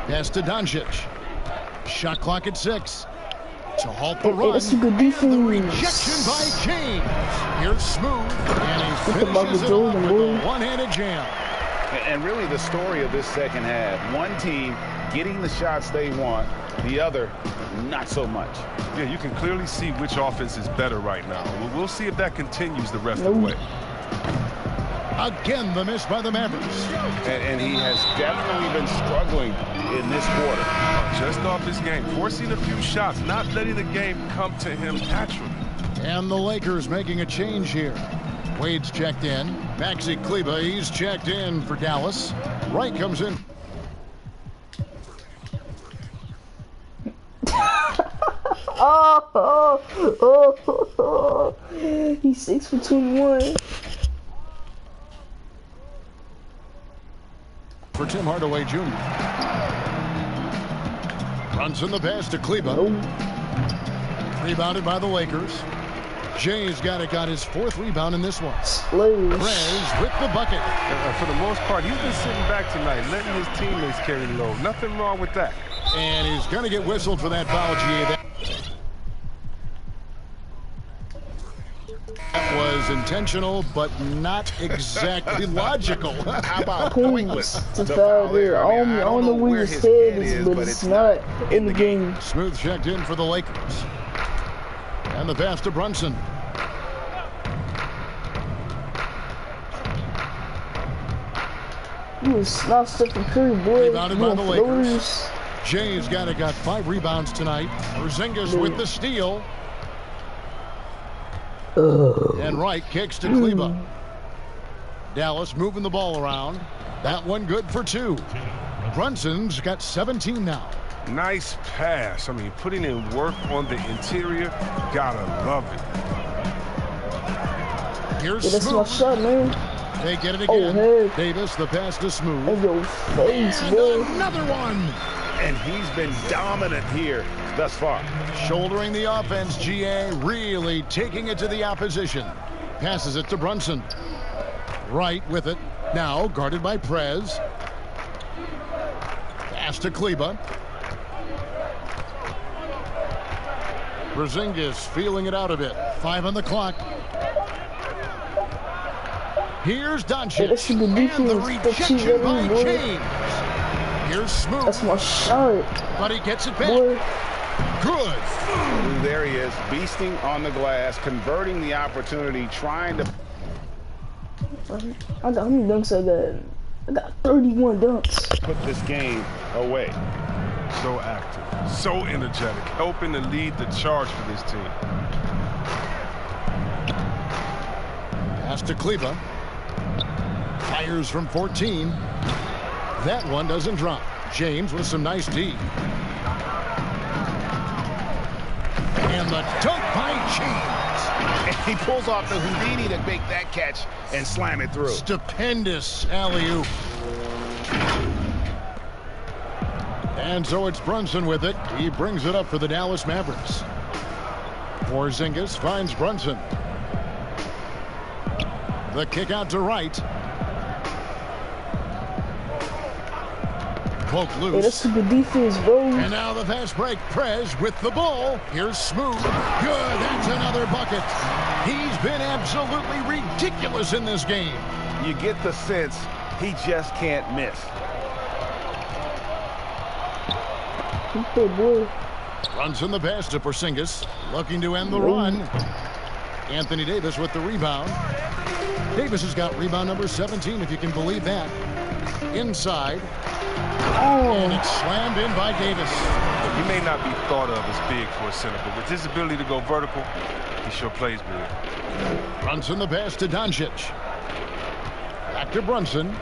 Pass to Doncic. Shot clock at 6. To halt the run. That's a good defense. The rejection by James. Here's Smooth. And he finishes it off with a one-handed jam. And really the story of this second half, one team getting the shots they want, the other not so much. Yeah, you can clearly see which offense is better right now. We'll see if that continues the rest of the way. Again, the miss by the Mavericks. And he has definitely been struggling in this quarter. Just off his game, forcing a few shots, not letting the game come to him naturally. And the Lakers making a change here. Wade's checked in. Maxi Kleber, he's checked in for Dallas. Wright comes in. He's 6 for 21. For Tim Hardaway Jr. Runs in the pass to Kleber. Rebounded by the Lakers. Jay's got his 4th rebound in this one. Prez with the bucket. For the most part, he's been sitting back tonight, letting his teammates carry the load. Nothing wrong with that. And he's going to get whistled for that foul, G.A. That was intentional, but not exactly logical. How about pointless? It's a foul there. I don't know where his head is, but it's not in the game. Smooth checked in for the Lakers. And the pass to Brunson. You was not Stephen Curry, boy. Rebounded by the Lakers. Jay's got 5 rebounds tonight. Porzingis with the steal. And Wright kicks to Kleber. Dallas moving the ball around. That one good for 2. Brunson's got 17 now. Nice pass. I mean, putting in work on the interior. Gotta love it. Here's that's my shot, man. They get it again. Hey. Davis, the pass to Smooth. In your face, and boy. another one. And he's been dominant here thus far. Shouldering the offense, GA really taking it to the opposition. Passes it to Brunson. Right with it. Now guarded by Prez. Pass to Kleba. Porzingis feeling it out a bit. 5 on the clock. Here's Doncic. And the rejection by James. Here's Smooth. That's my shot. But he gets it back. Boy. Good. There he is, beasting on the glass, converting the opportunity, trying to... I got how many dunks I got? I got 31 dunks. Put this game away. So active, so energetic, helping to lead the charge for this team. Pass to Kleba. Fires from 14. That one doesn't drop. James with some nice D. And the dunk by James. And he pulls off the Houdini to make that catch and slam it through. Stupendous alley-oop. And so it's Brunson with it. He brings it up for the Dallas Mavericks. Porzingis finds Brunson. The kick out to Wright. Poke loose. Hey, that's a good defense, bro. And now the fast break. Prez with the ball. Here's Smooth. Good. That's another bucket. He's been absolutely ridiculous in this game. You get the sense he just can't miss. Good boy. Runs in the pass to Porzingis. Looking to end the run. Anthony Davis with the rebound. Davis has got rebound number 17, if you can believe that. Inside. And it's slammed in by Davis. He may not be thought of as big for a center, but with his ability to go vertical, he sure plays big. Brunson the pass to Doncic. Back to Brunson.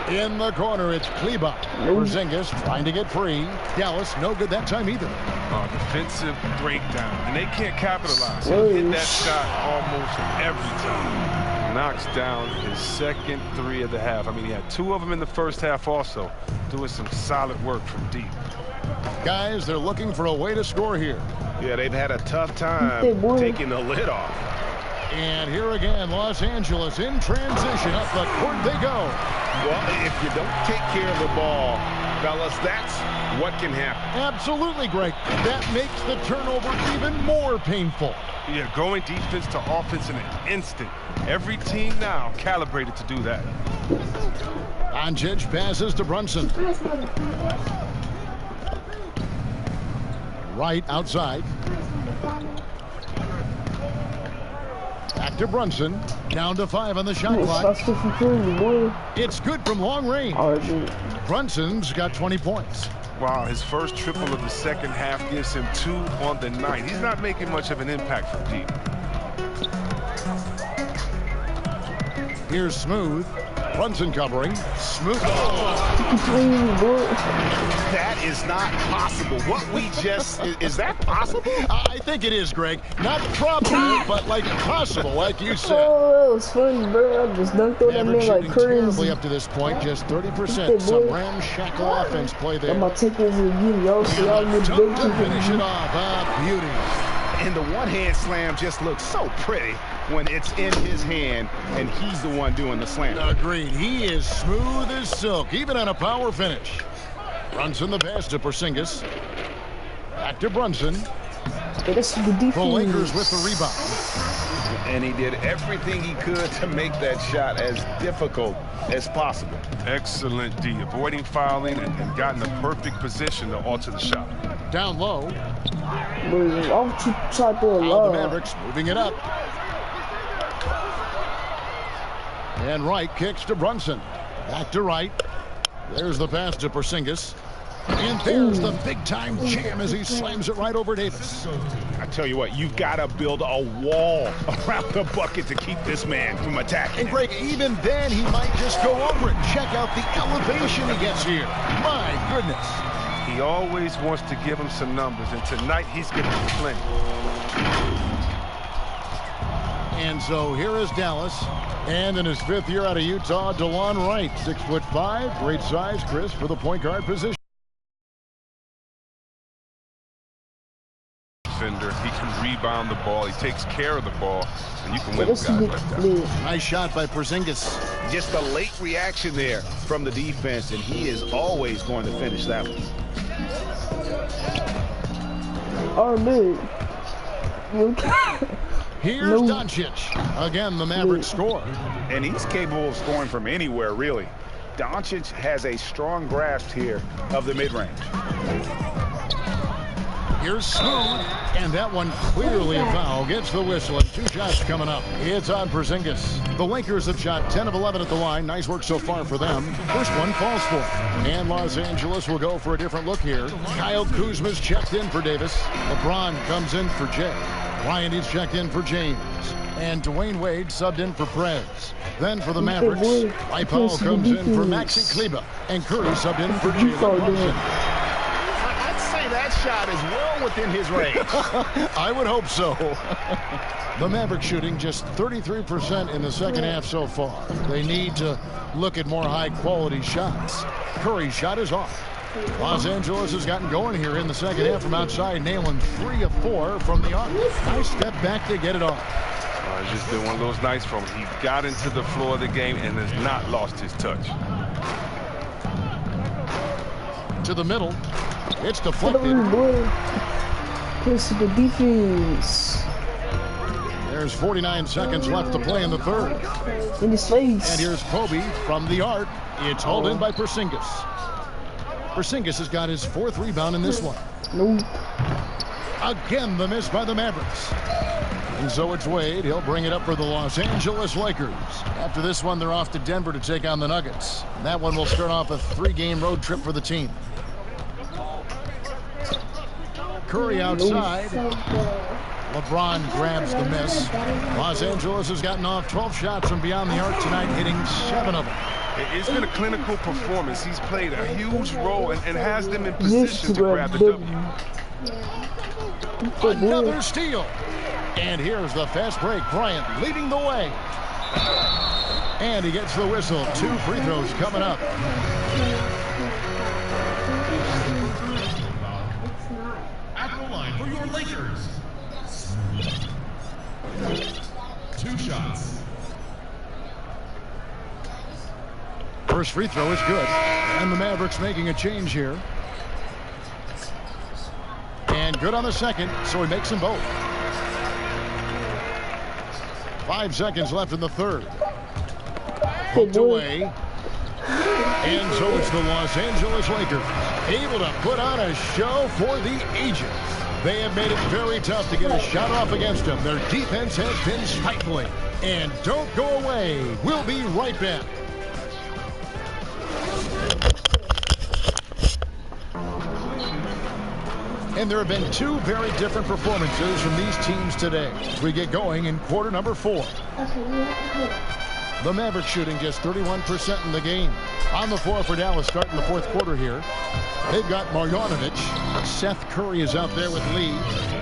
In the corner, it's Kleba. Porzingis trying to get free. Dallas, no good that time either. Defensive breakdown, and they can't capitalize. He hit that shot almost every time. Knocks down his second 3 of the half. I mean, he had 2 of them in the first half also, doing some solid work from deep. Guys, they're looking for a way to score here. Yeah, they've had a tough time taking the lid off. And here again, Los Angeles in transition. Up the court they go. Well, if you don't take care of the ball, fellas, that's what can happen. Absolutely, Greg. That makes the turnover even more painful. Yeah, going defense to offense in an instant. Every team now calibrated to do that. Doncic passes to Brunson. Right outside. Back to Brunson. Down to 5 on the shot clock. It's good from long range. Brunson's got 20 points. Wow, his first triple of the second half gives him 2 on the night. He's not making much of an impact from deep. Here's Smooth. Brunson covering. Smooth. That is not possible. What we just... Is that possible? I think it is, Greg. Not probable, but like possible, like you said. Oh, that was fun, bro. I just dunked on that man like crazy. Terribly up to this point, just 30%. Some ramshackle offense play there. I'm going to take over again, y'all. So y'all need to finish it off. Beauty. And the one-hand slam just looks so pretty when it's in his hand and he's the one doing the slam. Agreed. He is smooth as silk, even on a power finish. Brunson the pass to Porzingis. Back to Brunson. The Lakers with the rebound. And he did everything he could to make that shot as difficult as possible. Excellent D, avoiding fouling and got in the perfect position to alter the shot. Down low. The Mavericks moving it up. And Wright kicks to Brunson. Back to Wright. There's the pass to Porzingis. And there's the big-time jam as he slams it right over Davis. I tell you what, you've got to build a wall around the bucket to keep this man from attacking. And Greg, even then, he might just go over it. Check out the elevation he gets here. My goodness. He always wants to give him some numbers, and tonight he's getting plenty. And so here is Dallas. And in his 5th year out of Utah, DeLon Wright, 6'5", great size, Chris, for the point guard position. Defender, he can rebound the ball, he takes care of the ball, and you can win with guys like that. Nice shot by Porzingis. Just a late reaction there from the defense, and he is always going to finish that one. Oh, dude. Here's Doncic. Again, the Mavericks score. And he's capable of scoring from anywhere, really. Doncic has a strong grasp here of the mid-range. Here's Smooth, and that one clearly a foul. Gets the whistle, and 2 shots coming up. It's on Porzingis. The Lakers have shot 10 of 11 at the line. Nice work so far for them. First one falls for. And Los Angeles will go for a different look here. Kyle Kuzma's checked in for Davis. LeBron comes in for Jay. Bryant is checked in for James. And Dwayne Wade subbed in for Prez. Then for the Mavericks, Dwight Powell comes in for Maxi Kleber. And Curry subbed in for Jalen Brunson. That shot is well within his range. I would hope so. The Mavericks shooting just 33% in the second half so far. They need to look at more high-quality shots. Curry's shot is off. Los Angeles has gotten going here in the second half from outside, nailing 3 of 4 from the arc. Nice step back to get it off. It's just been one of those nights from him. He got into the floor of the game and has not lost his touch. To the middle. It's deflected. Push the defense. There's 49 seconds left to play in the third. In his face. And here's Kobe from the arc. It's hauled in by Porzingis. Porzingis has got his 4th rebound in this one. Nope. Again, the miss by the Mavericks. And so it's Wade. He'll bring it up for the Los Angeles Lakers. After this one, they're off to Denver to take on the Nuggets. And that one will start off a 3-game road trip for the team. Curry outside. LeBron grabs the miss. Los Angeles has gotten off 12 shots from beyond the arc tonight, hitting 7 of them. It's been a clinical performance. He's played a huge role and has them in position to grab the W. Another steal. And here's the fast break. Bryant leading the way. And he gets the whistle. 2 free throws coming up. At the line for your Lakers. 2 shots. First free throw is good. And the Mavericks making a change here. And good on the second, so he makes them both. 5 seconds left in the third. Poked away. And so it's the Los Angeles Lakers, able to put on a show for the ages. They have made it very tough to get a shot off against them. Their defense has been stifling. And don't go away. We'll be right back. And there have been 2 very different performances from these teams today as we get going in quarter number 4. The Mavericks shooting just 31% in the game. On the floor for Dallas starting the 4th quarter here. They've got Marjanovic. Seth Curry is out there with Lee.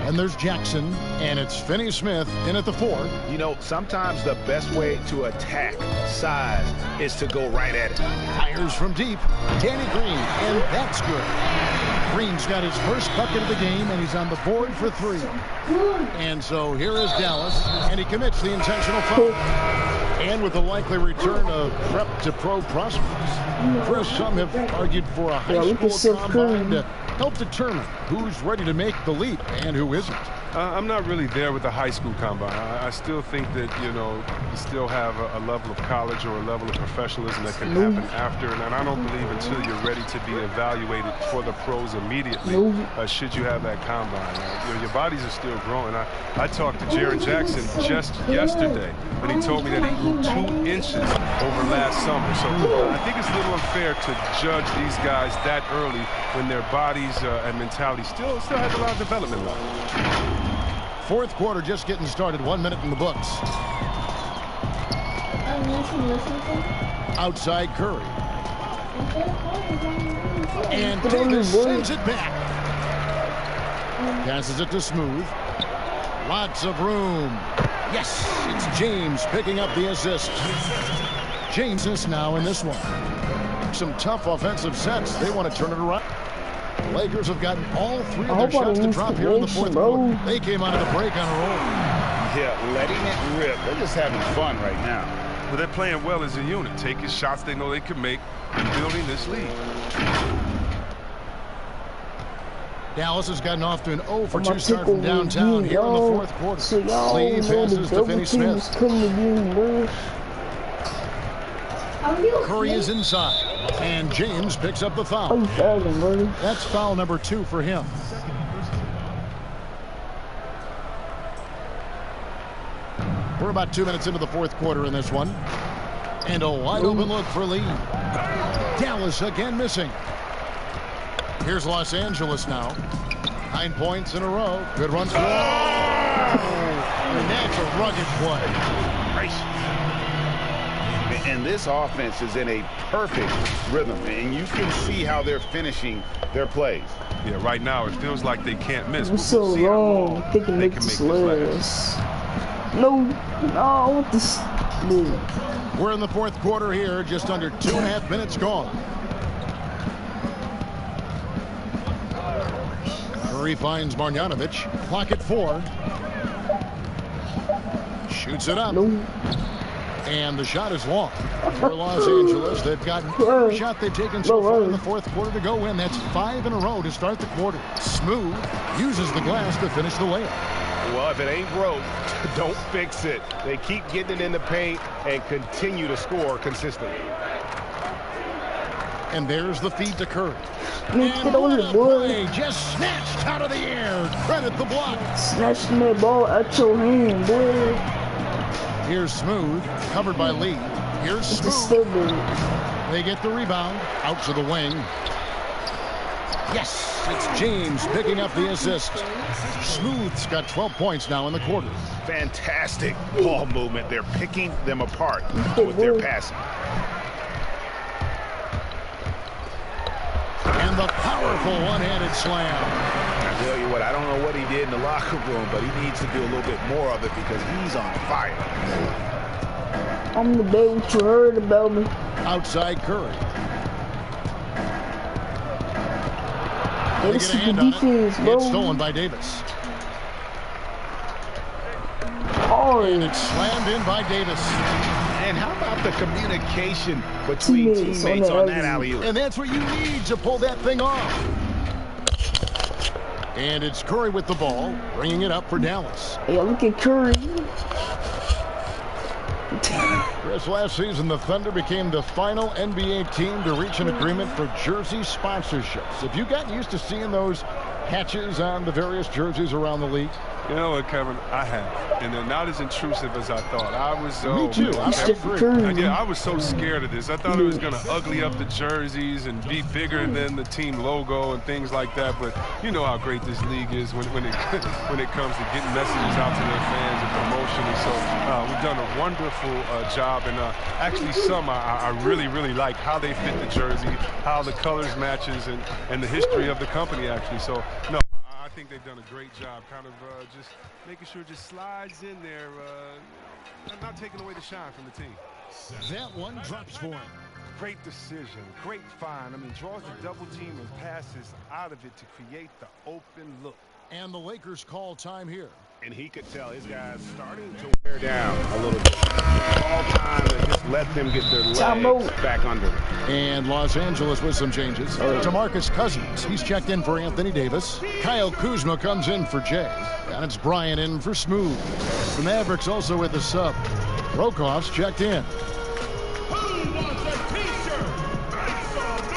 And there's Jackson. And it's Finney-Smith in at the 4. You know, sometimes the best way to attack size is to go right at it. Fires from deep. Danny Green. And that's good. Green's got his first bucket of the game, and he's on the board for 3. And so here is Dallas, and he commits the intentional foul. And with the likely return of prep to pro prospects, Chris, some have argued for a high school combine to help determine who's ready to make the leap and who isn't. I'm not really there with the high school combine. I still think that, you know, you still have a level of college or a level of professionalism that can happen after. And I don't believe until you're ready to be evaluated for the pros immediately, should you have that combine. Your bodies are still growing. I talked to Jaren Jackson just yesterday, and he told me that he grew 2 inches over last summer. So I think it's a little unfair to judge these guys that early when their bodies and mentality still has a lot of development left. 4th quarter just getting started. 1 minute in the books. Outside Curry. And Davis sends it back. Passes it to Smooth. Lots of room. Yes, it's James picking up the assist. James is now in this one. Some tough offensive sets. They want to turn it around. Lakers have gotten all three of their shots to drop here in the fourth quarter. They came out of the break on a roll. Yeah, letting it rip. They're just having fun right now. Well, they're playing well as a unit, taking shots they know they can make and building this lead. Dallas has gotten off to an 0 for 2 start from downtown here in the fourth quarter. Lee passes to Finney Smith. Curry is inside, and James picks up the foul. That's foul number 2 for him. We're about 2 minutes into the fourth quarter in this one. And a wide open look for Lee. Dallas again missing. Here's Los Angeles now. 9 points in a row. Good run. And that's a rugged play. And this offense is in a perfect rhythm, and you can see how they're finishing their plays. Yeah, right now it feels like they can't miss. It's so long. They can make this last. No, I want this. Yeah. We're in the fourth quarter here, just under 2.5 minutes gone. Curry finds Marjanovic. Clock at 4. Shoots it up. No. And the shot is long. For Los Angeles, they've gotten every shot they've taken so far in the fourth quarter to go in. That's 5 in a row to start the quarter. Smooth uses the glass to finish the layup. Well, if it ain't broke, don't fix it. They keep getting it in the paint and continue to score consistently. And there's the feed to Curry. Get on the board. Just snatched out of the air. Credit the block. Snatching that ball out your hand, boy. Here's Smooth, covered by Lee. Here's Smooth. They get the rebound, out to the wing. Yes, it's James picking up the assist. Smooth's got 12 points now in the quarter. Fantastic ball movement. They're picking them apart with their passing. And the powerful one-handed slam. I tell you what, I don't know what he did in the locker room, but he needs to do a little bit more of it because he's on fire. I'm the day what you heard about me. Outside Curry. They get a hand on defense, it. It's stolen by Davis. Oh. And it's slammed in by Davis. And how about the communication between teammates on that alley-oop? And that's what you need to pull that thing off. And it's Curry with the ball, bringing it up for Dallas. Yeah, look at Curry. Chris, last season the Thunder became the final NBA team to reach an agreement for jersey sponsorships. Have you gotten used to seeing those patches on the various jerseys around the league? You know what, Kevin? I have. And they're not as intrusive as I thought. I was Me too. I was so scared of this. I thought it was going to ugly up the jerseys and be bigger than the team logo and things like that. But you know how great this league is when it comes to getting messages out to their fans and promotion. And so we've done a wonderful job. And actually I really, really like how they fit the jersey, how the colors matches, and the history of the company, actually. So, no. I think they've done a great job kind of just making sure it just slides in there, not taking away the shine from the team. That one drops for him. Great decision, great find. I mean, draws the double team and passes out of it to create the open look. And the Lakers call time here. And he could tell his guys starting to wear down a little bit. All time to just let them get their legs back under them. And Los Angeles with some changes. DeMarcus Cousins, he's checked in for Anthony Davis. Kyle Kuzma comes in for Jay. And it's Brian in for Smooth. The Mavericks also with the sub. Brokoff's checked in. Who wants a t-shirt? Make some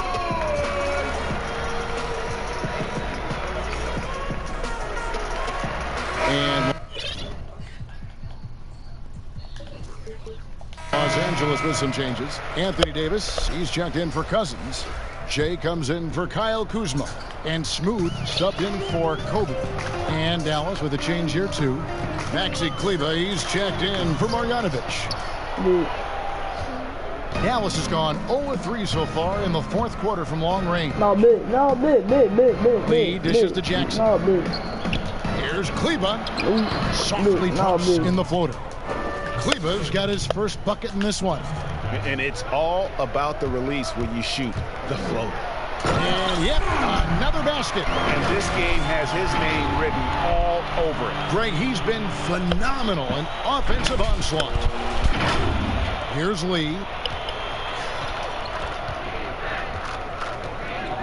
And Los Angeles with some changes. Anthony Davis, he's checked in for Cousins. Jay comes in for Kyle Kuzma. And Smooth subbed in for Kobe. And Dallas with a change here too. Maxi Kleber, he's checked in for Marjanovic. Dallas has gone 0-3 so far in the fourth quarter from long range. No, big. Lee dishes to Jackson. No, big. Here's Kleber. Softly drops in the floater. Kleber's got his first bucket in this one. And it's all about the release when you shoot the floater. And yep, another basket. And this game has his name written all over it. Greg, he's been phenomenal in offensive onslaught. Here's Lee.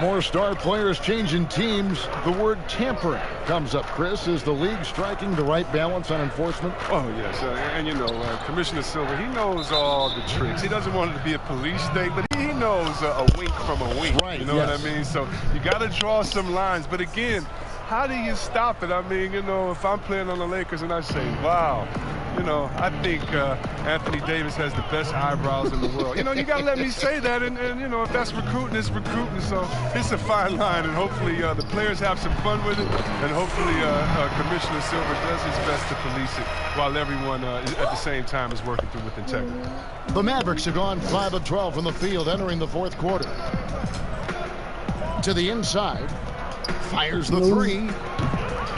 More star players changing teams. The word tampering comes up, Chris. Is the league striking the right balance on enforcement? Oh, yes. And, you know, Commissioner Silver, he knows all the tricks. He doesn't want it to be a police state, but he knows a wink from a wink. Right, you know what I mean? So you got to draw some lines. But, again, how do you stop it? I mean, you know, if I'm playing on the Lakers and I say, wow, you know, I think Anthony Davis has the best eyebrows in the world. You know, you got to let me say that. And, you know, if that's recruiting, it's recruiting. So it's a fine line. And hopefully the players have some fun with it. And hopefully Commissioner Silver does his best to police it while everyone at the same time is working through with integrity. The Mavericks have gone 5 of 12 from the field entering the fourth quarter. To the inside. Fires the three.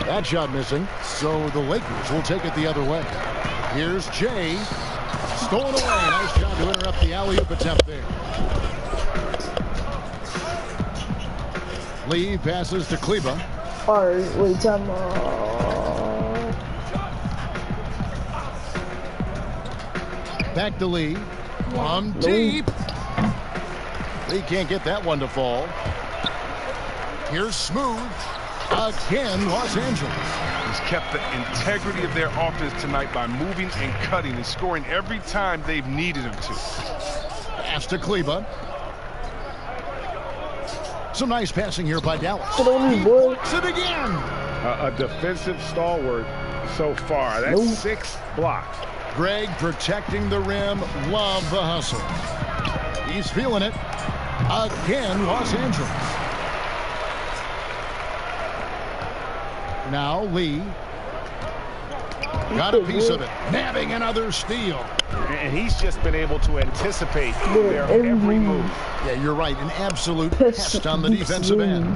That shot missing. So the Lakers will take it the other way. Here's Jay. Stolen away. Nice job to interrupt the alley-oop attempt there. Lee passes to Kleber. All right, wait, time. Back to Lee. From deep. Lee can't get that one to fall. Here's Smooth. Again, Los Angeles. He's kept the integrity of their offense tonight by moving and cutting and scoring every time they've needed him to. Pass to Kleber. Some nice passing here by Dallas. He works it again. A defensive stalwart so far. That's 6 blocks. Greg protecting the rim. Love the hustle. He's feeling it. Again, Los Angeles. Now Lee. Got a piece of it. Nabbing another steal. And he's just been able to anticipate their every move. Yeah, you're right. An absolute pest on the defensive end.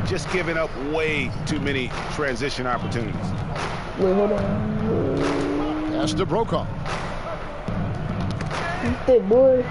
Just giving up way too many transition opportunities. Wait, hold on. Pass to Brokaw. Hey, boy.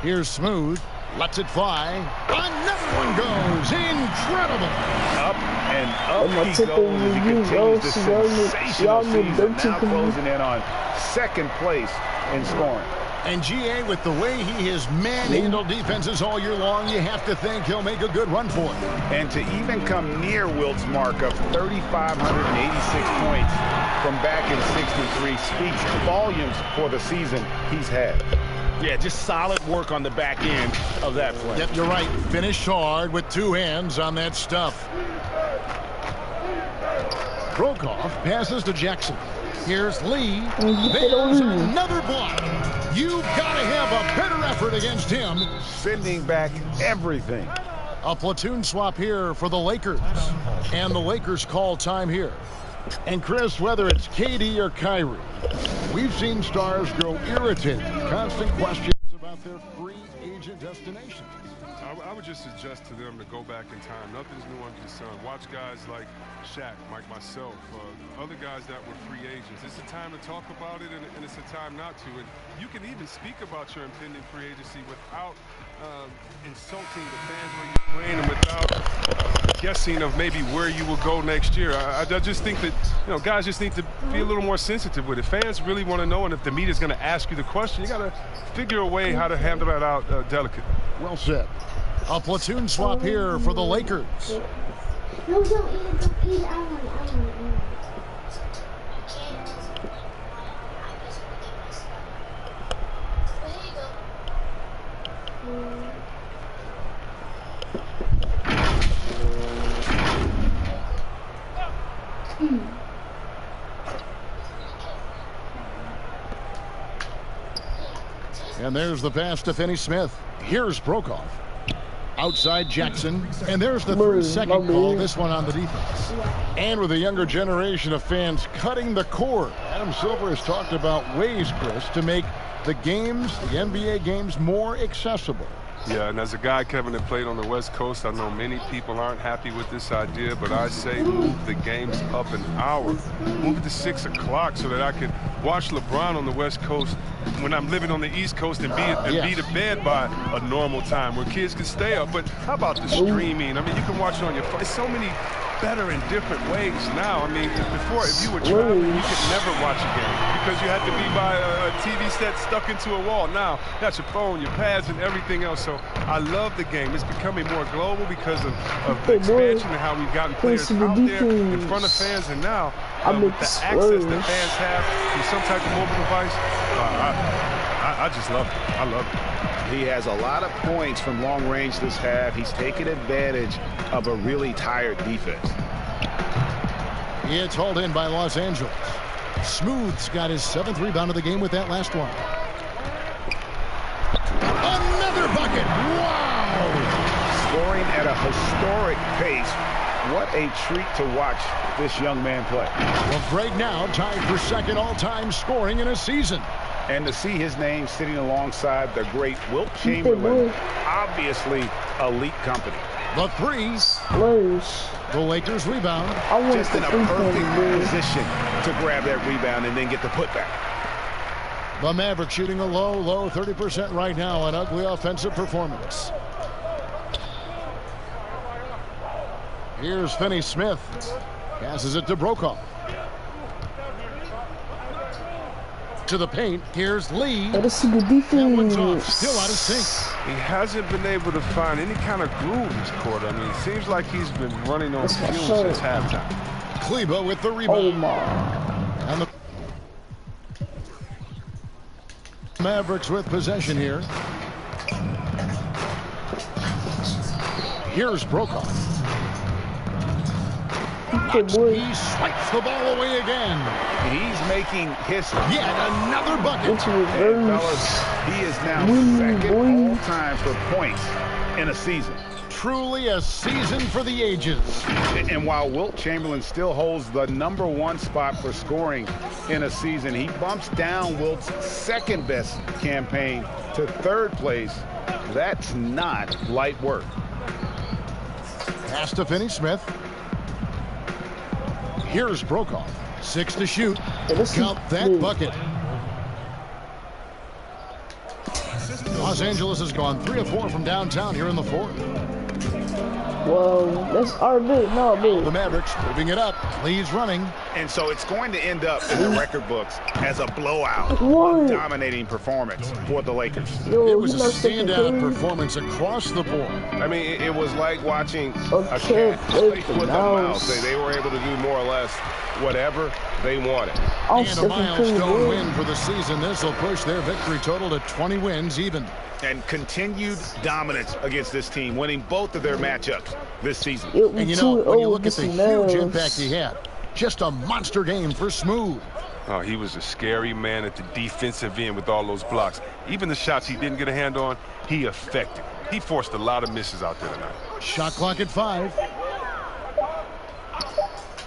Here's Smooth. Lets it fly. Another one goes. Incredible. Up and up he goes as he continues this sensational season. Now closing in on second place in scoring. And GA, with the way he has manhandled defenses all year long, you have to think he'll make a good run for it. And to even come near Wilt's mark of 3,586 points from back in '63 speaks volumes for the season he's had. Yeah, just solid work on the back end of that play. Yep, you're right. Finished hard with 2 hands on that stuff. Brokaw passes to Jackson. Here's Lee. There's another block. You've got to have a better effort against him. Sending back everything. A platoon swap here for the Lakers. And the Lakers call time here. And Chris, whether it's KD or Kyrie, we've seen stars grow irritated. Constant questions about their free agent destination. I would just suggest to them to go back in time. Nothing's new under the sun. Watch guys like Shaq, like myself, other guys that were free agents. It's a time to talk about it, and it's a time not to. And you can even speak about your impending free agency without insulting the fans where you're playing and without guessing of maybe where you will go next year. I just think that, you know, guys just need to be a little more sensitive with it. Fans really want to know, and if the media's going to ask you the question, you got to figure a way how to handle that out delicately. Well said. A platoon swap here for the Lakers. No, don't eat it. And there's the pass to Finney Smith. Here's Brokaw. Outside Jackson. And there's the 3-second call, this one on the defense. And with a younger generation of fans cutting the cord, Adam Silver has talked about ways, Chris, to make the games, the NBA games, more accessible. Yeah, and as a guy, Kevin, that played on the West Coast, I know many people aren't happy with this idea, but I say move the games up an hour. Move it to 6 o'clock so that I can watch LeBron on the West Coast when I'm living on the East Coast and be to bed by a normal time where kids can stay up. But how about the streaming? I mean, you can watch it on your phone. There's so many better in different ways now. I mean, before, if you were traveling, you could never watch a game because you had to be by a TV set stuck into a wall. Now, that's your phone, your pads, and everything else. So I love the game. It's becoming more global because of the expansion and how we've gotten players out there in front of fans. And now, with the access that fans have through some type of mobile device, I just love it. I love it. He has a lot of points from long range this half. He's taken advantage of a really tired defense. It's hauled in by Los Angeles. Smooth's got his 7th rebound of the game with that last one. Another bucket. Wow! Scoring at a historic pace. What a treat to watch this young man play. Well, Greg now tied for 2nd all-time scoring in a season. And to see his name sitting alongside the great Wilt Chamberlain, obviously elite company. The 3. The Lakers rebound. Just in a perfect position to grab that rebound and then get the putback. The Mavericks shooting a low 30% right now. An ugly offensive performance. Here's Finney-Smith. Passes it to Brokaw. To the paint. Here's Lee. That is a good defense. Still out of sync. He hasn't been able to find any kind of groove this quarter. I mean, it seems like he's been running on fumes since halftime. Kleba with the rebound. Oh my. And the Mavericks with possession here. Here's Brokaw. He swipes the ball away again. He's making history. Yet another bucket. Fellas, he is now 2nd all-time for points in a season. Truly a season for the ages. And while Wilt Chamberlain still holds the #1 spot for scoring in a season, he bumps down Wilt's 2nd-best campaign to 3rd place. That's not light work. Pass to Finney-Smith. Here's Brokaw. 6 to shoot. Count that bucket. Los Angeles has gone 3 of 4 from downtown here in the 4th. Well, that's our big. No, big. The Mavericks moving it up. Lee's running. And so it's going to end up in the record books as a blowout. Dominating performance for the Lakers. It was a standout performance across the board. I mean, it was like watching a cat play with a mouse. They were able to do more or less whatever they wanted. And a milestone win for the season. This will push their victory total to 20 wins even. And continued dominance against this team, winning both of their matchups this season. And you know, when you look at the huge impact he had, just a monster game for Smooth. Oh, he was a scary man at the defensive end with all those blocks. Even the shots he didn't get a hand on, he affected. He forced a lot of misses out there tonight. Shot clock at 5.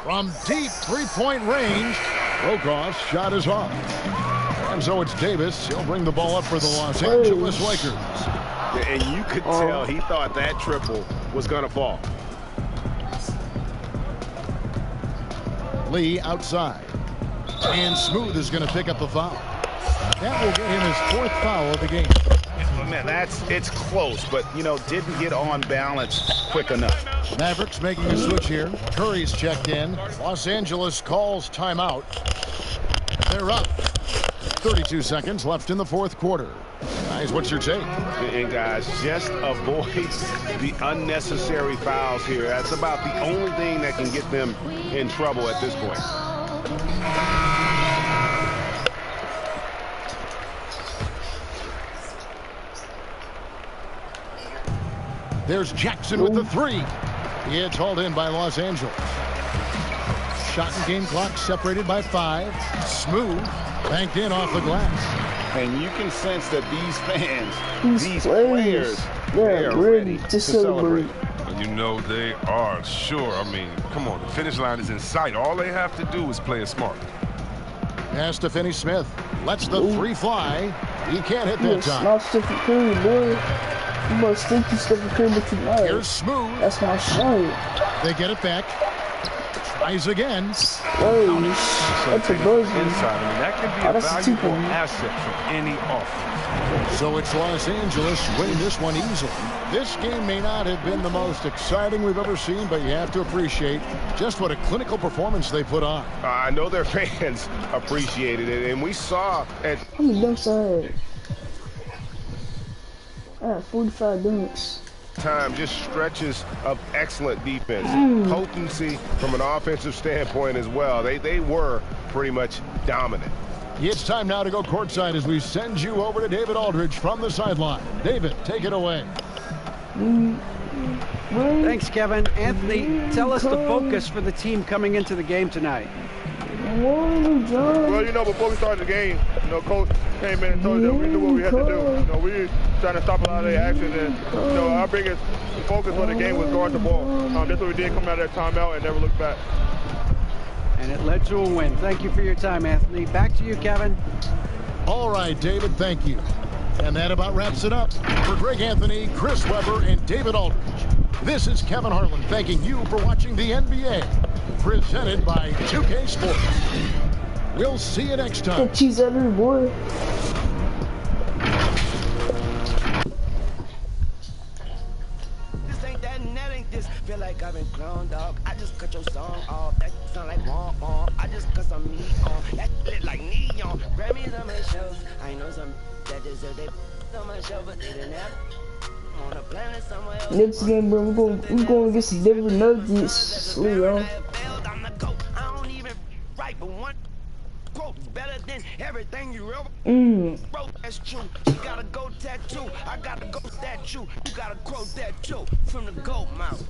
From deep 3-point range, Brokaw's shot is off. And so it's Davis. He'll bring the ball up for the Los Angeles Lakers. And you could tell he thought that triple was going to fall. Lee outside. And Smooth is going to pick up the foul. That will get him his 4th foul of the game. Man, it's close, but, you know, didn't get on balance quick enough. Mavericks making a switch here. Curry's checked in. Los Angeles calls timeout. They're up. 32 seconds left in the 4th quarter. Guys, what's your take? And guys, just avoid the unnecessary fouls here. That's about the only thing that can get them in trouble at this point. There's Jackson with the 3. It's hauled in by Los Angeles. Shot and game clock separated by 5. Smooth banked in off the glass. And you can sense that these fans, these players, they are ready to celebrate. You know they are, sure. I mean, come on, the finish line is in sight. All they have to do is play it smart. Pass to Finney-Smith. Lets the 3 fly. He can't hit that time. Not Stephen Curry, boy. You must think you stuff a crib with tonight. Here's Smooth. That's my shot. They get it back. Tries again. Oh, that's a buzzer. Inside. I mean, that can be a valuable asset for any offense. So it's Los Angeles winning this one easily. This game may not have been the most exciting we've ever seen, but you have to appreciate just what a clinical performance they put on. I know their fans appreciated it, and we saw at... How many dunks I had? I had 45 dunks. Time, just stretches of excellent defense. Potency from an offensive standpoint as well. They were pretty much dominant. It's time now to go courtside as we send you over to David Aldridge from the sideline. David, take it away. Thanks, Kevin. Anthony, tell us the focus for the team coming into the game tonight. Well, you know, before we started the game, you know, Coach came in and told us that we knew what we had to do. You know, we were trying to stop a lot of their action, and, you know, our biggest focus for the game was guard the ball. That's what we did, coming out of that timeout and never looked back. And it led to a win. Thank you for your time, Anthony. Back to you, Kevin. All right, David, thank you. And that about wraps it up. For Greg Anthony, Chris Webber, and David Aldridge, this is Kevin Harlan thanking you for watching the NBA, presented by 2K Sports. We'll see you next time. Get cheese out of your boy. This ain't that and that ain't this. Feel like I've been cloned, dog. I just cut your song off. That sound like wrong. I just cut some meat on. That lit like neon. Grammys on my shows. I know some that deserve they on my show, but they didn't have on a planet somewhere else. Next game, bro, we're going to get some Denver Nuggets. Leo. I don't even write, but one quote better than everything you ever wrote. That's true. You gotta go tattoo. I gotta go statue. You gotta quote that too from the goat mouth.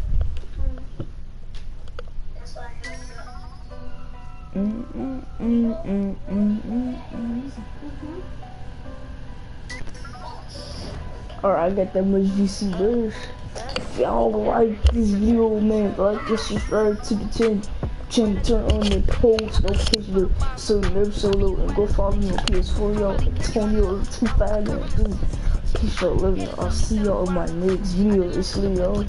Alright, I got that much VC burst. If y'all like this video, man, like this, subscribe to the channel, turn on the post notification so you never solo, and go follow me on PS4, y'all, Antonio2593. Keep y'all living. I'll see y'all in my next video. It's Leo.